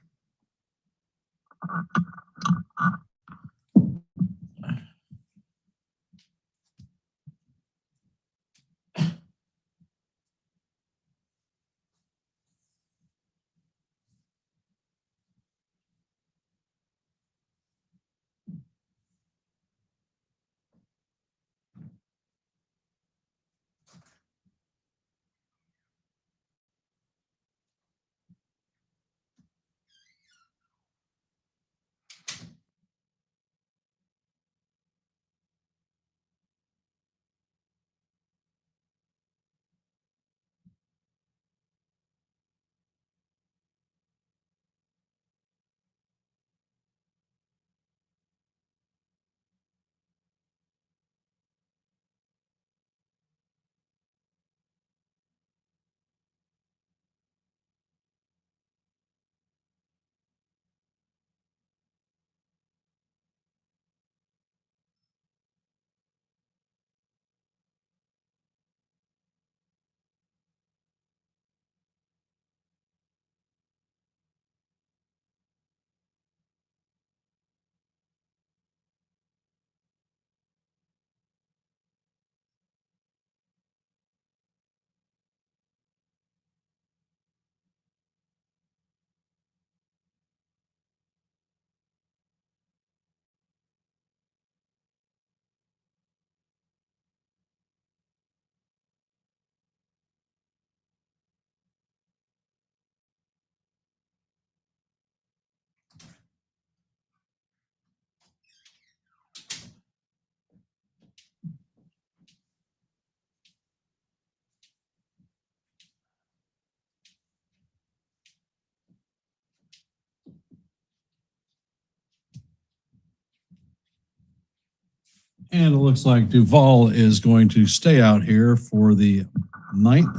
Speaker 2: And it looks like Duvall is going to stay out here for the ninth.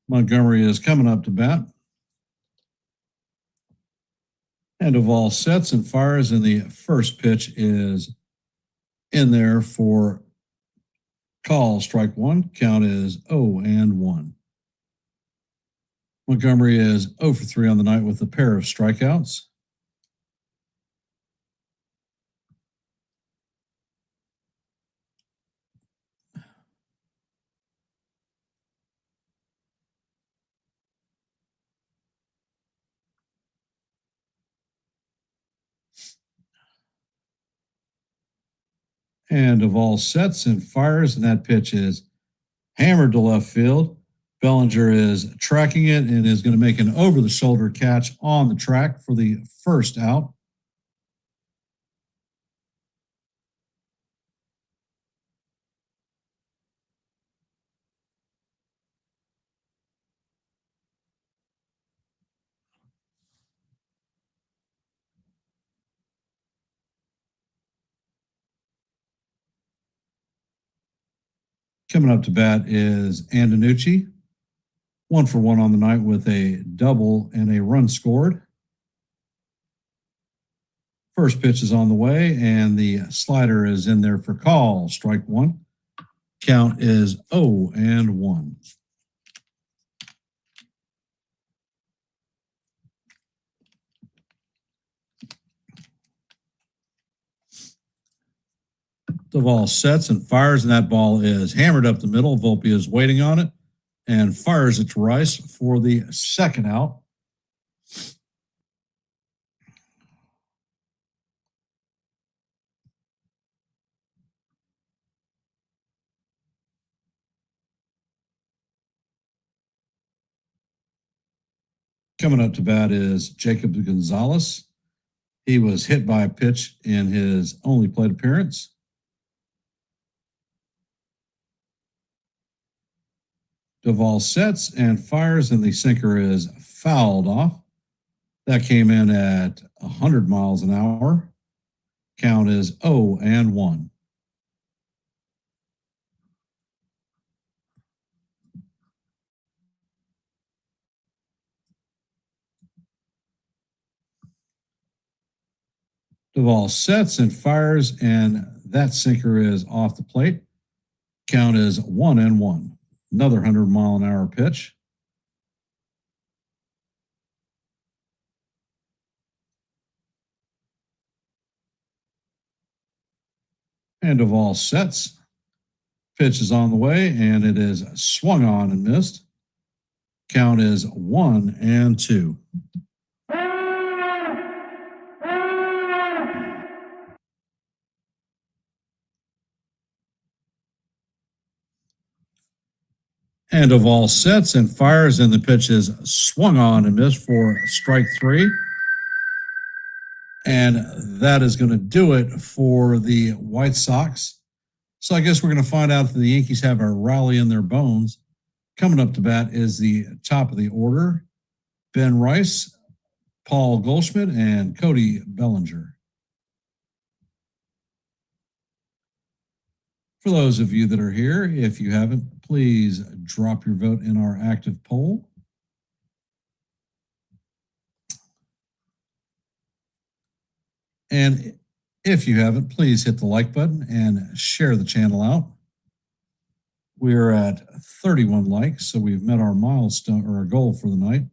Speaker 2: Montgomery is coming up to bat. And Duvall sets and fires, and the first pitch is in there for call. Strike 1. Count is 0-1. Montgomery is 0 for 3 on the night with a pair of strikeouts. And Duvall sets and fires, and that pitch is hammered to left field. Bellinger is tracking it and is going to make an over-the-shoulder catch on the track for the first out. Coming up to bat is Antonucci. 1 for 1 on the night with a double and a run scored. First pitch is on the way, and the slider is in there for call. Strike 1. Count is 0-1. Duvall sets and fires, and that ball is hammered up the middle. Volpe is waiting on it and fires it to Rice for the second out. Coming up to bat is Jacob Gonzalez. He was hit by a pitch in his only plate appearance. Duvall sets and fires, and the sinker is fouled off. That came in at 100 miles an hour. Count is 0-1. Duvall sets and fires, and that sinker is off the plate. Count is 1-1. Another 100-mile-an-hour pitch. And Duvall sets. Pitch is on the way, and it is swung on and missed. Count is 1-2. And Duvall sets and fires, and the pitch is swung on and missed for strike 3. And that is going to do it for the White Sox. So I guess we're going to find out if the Yankees have a rally in their bones. Coming up to bat is the top of the order: Ben Rice, Paul Goldschmidt, and Cody Bellinger. For those of you that are here, if you haven't, please drop your vote in our active poll. And if you haven't, please hit the like button and share the channel out. We're at 31 likes, so we've met our milestone or our goal for the night.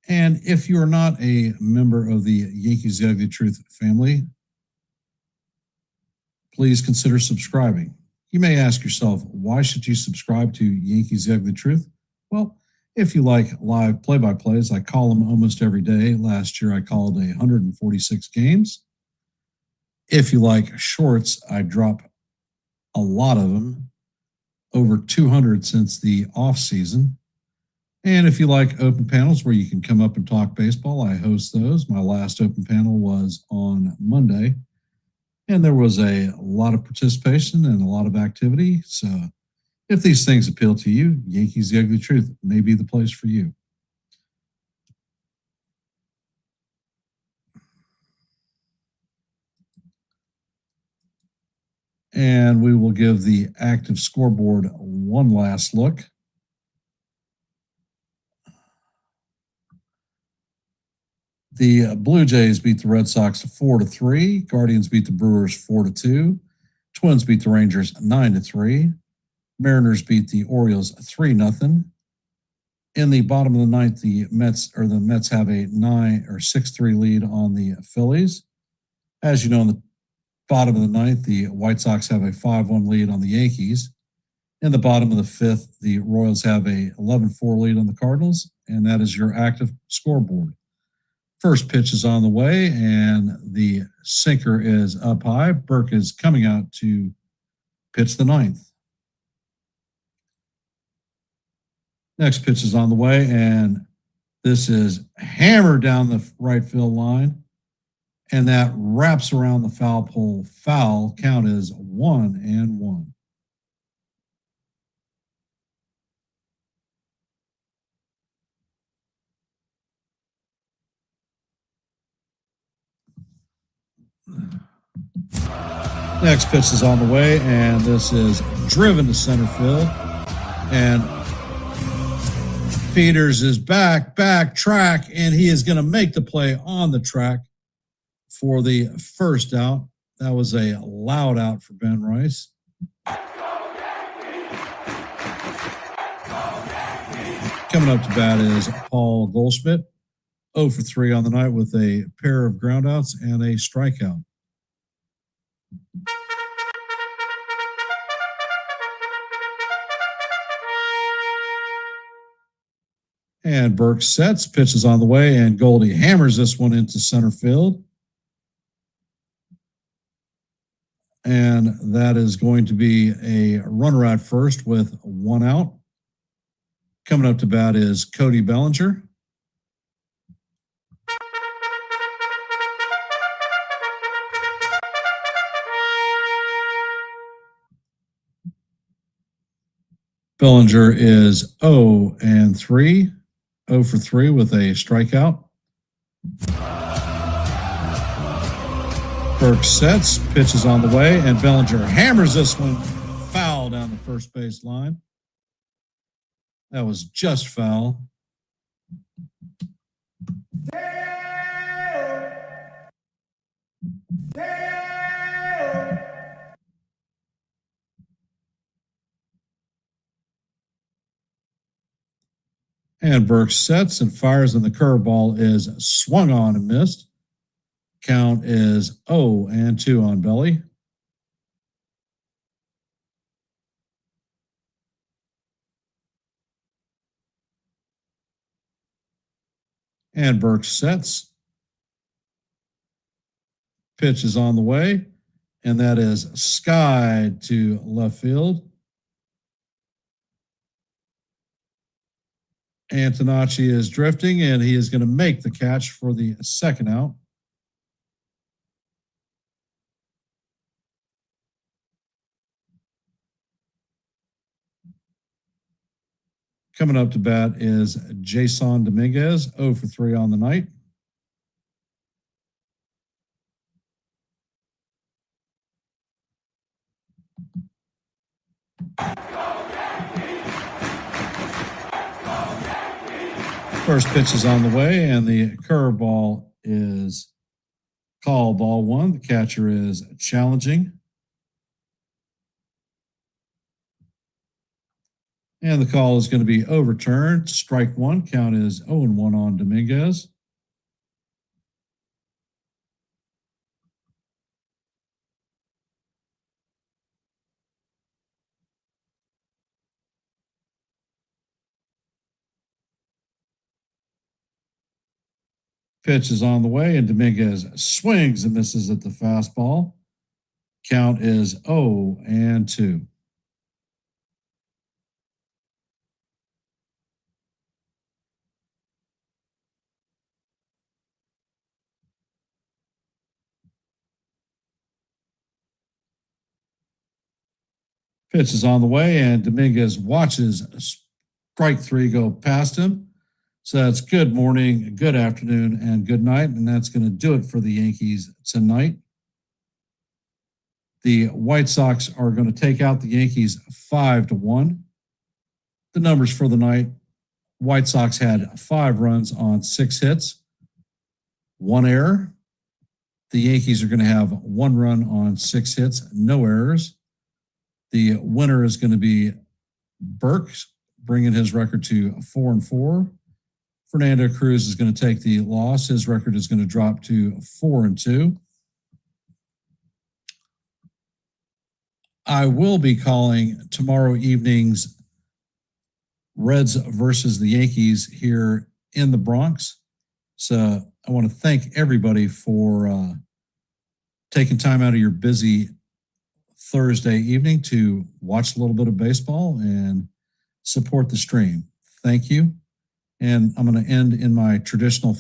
Speaker 2: And if you're not a member of the Yankees The Ugly Truth family, please consider subscribing. You may ask yourself, why should you subscribe to Yankees The Ugly Truth? Well, if you like live play-by-plays, I call them almost every day. Last year, I called 146 games. If you like shorts, I drop a lot of them, over 200 since the off season. And if you like open panels where you can come up and talk baseball, I host those. My last open panel was on Monday, and there was a lot of participation and a lot of activity. So if these things appeal to you, Yankees The Ugly Truth may be the place for you. And we will give the active scoreboard one last look. The Blue Jays beat the Red Sox 4-3. Guardians beat the Brewers 4-2. Twins beat the Rangers 9-3. Mariners beat the Orioles 3-0. In the bottom of the ninth, the Mets have a 6-3 lead on the Phillies. As you know, in the bottom of the ninth, the White Sox have a 5-1 lead on the Yankees. In the bottom of the fifth, the Royals have a 11-4 lead on the Cardinals, and that is your active scoreboard. First pitch is on the way, and the sinker is up high. Burke is coming out to pitch the ninth. Next pitch is on the way, and this is hammered down the right field line, and that wraps around the foul pole. Foul. Count is 1-1. Next pitch is on the way, and this is driven to center field. And Peters is back track, and he is going to make the play on the track for the first out. That was a loud out for Ben Rice. Coming up to bat is Paul Goldschmidt, 0 for 3 on the night with a pair of groundouts and a strikeout. And Burke sets, pitches on the way, and Goldie hammers this one into center field. And that is going to be a runner at first with 1 out. Coming up to bat is Cody Bellinger. Bellinger is 0 and 3, 0 for 3 with a strikeout. Burke sets, pitches on the way, and Bellinger hammers this one foul down the first base line. That was just foul. And Burke sets and fires, and the curveball is swung on and missed. Count is 0 and 2 on Belly. And Burke sets. Pitch is on the way, and that is skied to left field. Antonacci is drifting, and he is going to make the catch for the second out. Coming up to bat is Jason Dominguez, 0 for 3 on the night. First pitch is on the way, and the curveball is called ball 1. The catcher is challenging. And the call is going to be overturned. Strike 1. Count is 0 and 1 on Dominguez. Pitch is on the way, and Dominguez swings and misses at the fastball. Count is 0 and 2. Pitch is on the way, and Dominguez watches strike 3 go past him. So that's good morning, good afternoon, and good night. And that's going to do it for the Yankees tonight. The White Sox are going to take out the Yankees 5-1. The numbers for the night: White Sox had 5 runs on 6 hits, 1 error. The Yankees are going to have 1 run on 6 hits, no errors. The winner is going to be Burke, bringing his record to 4-4. Fernando Cruz is going to take the loss. His record is going to drop to 4-2. I will be calling tomorrow evening's Reds versus the Yankees here in the Bronx. So I want to thank everybody for taking time out of your busy Thursday evening to watch a little bit of baseball and support the stream. Thank you. And I'm going to end in my traditional.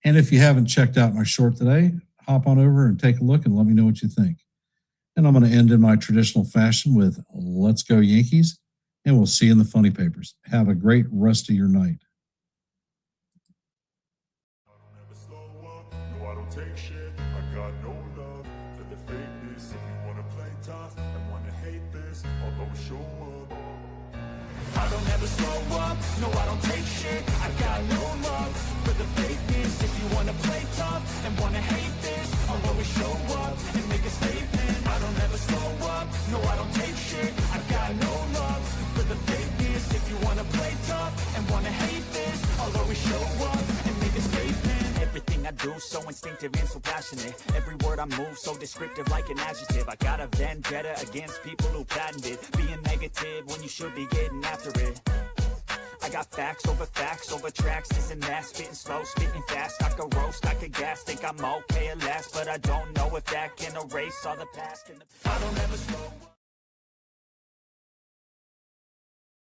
Speaker 2: And if you haven't checked out my short today, hop on over and take a look and let me know what you think. And I'm going to end in my traditional fashion with "Let's go Yankees," and we'll see you in the funny papers. Have a great rest of your night.
Speaker 1: Never slow up, no I don't take shit. I got no love for the fakeness. If you wanna play tough and wanna hate this, I'll always show up. I don't ever slow up, no I don't take shit. I got no love for the fakeness. If you wanna play tough and wanna hate this, I'll always show up and make a statement. I don't ever slow up, no I don't take shit. I got no love for the fakeness. If you wanna play tough and wanna hate this, I'll always show up and make a statement.
Speaker 4: Everything I do so instinctive and so passionate. Every word I move so descriptive like an adjective. I got a vendetta against people who patented being negative when you should be getting after it. I got facts over tracks, this and that, spitting slow, spitting fast. I could roast, I could gas, think I'm okay at last, but I don't know if that can erase all the past. I don't ever slow up.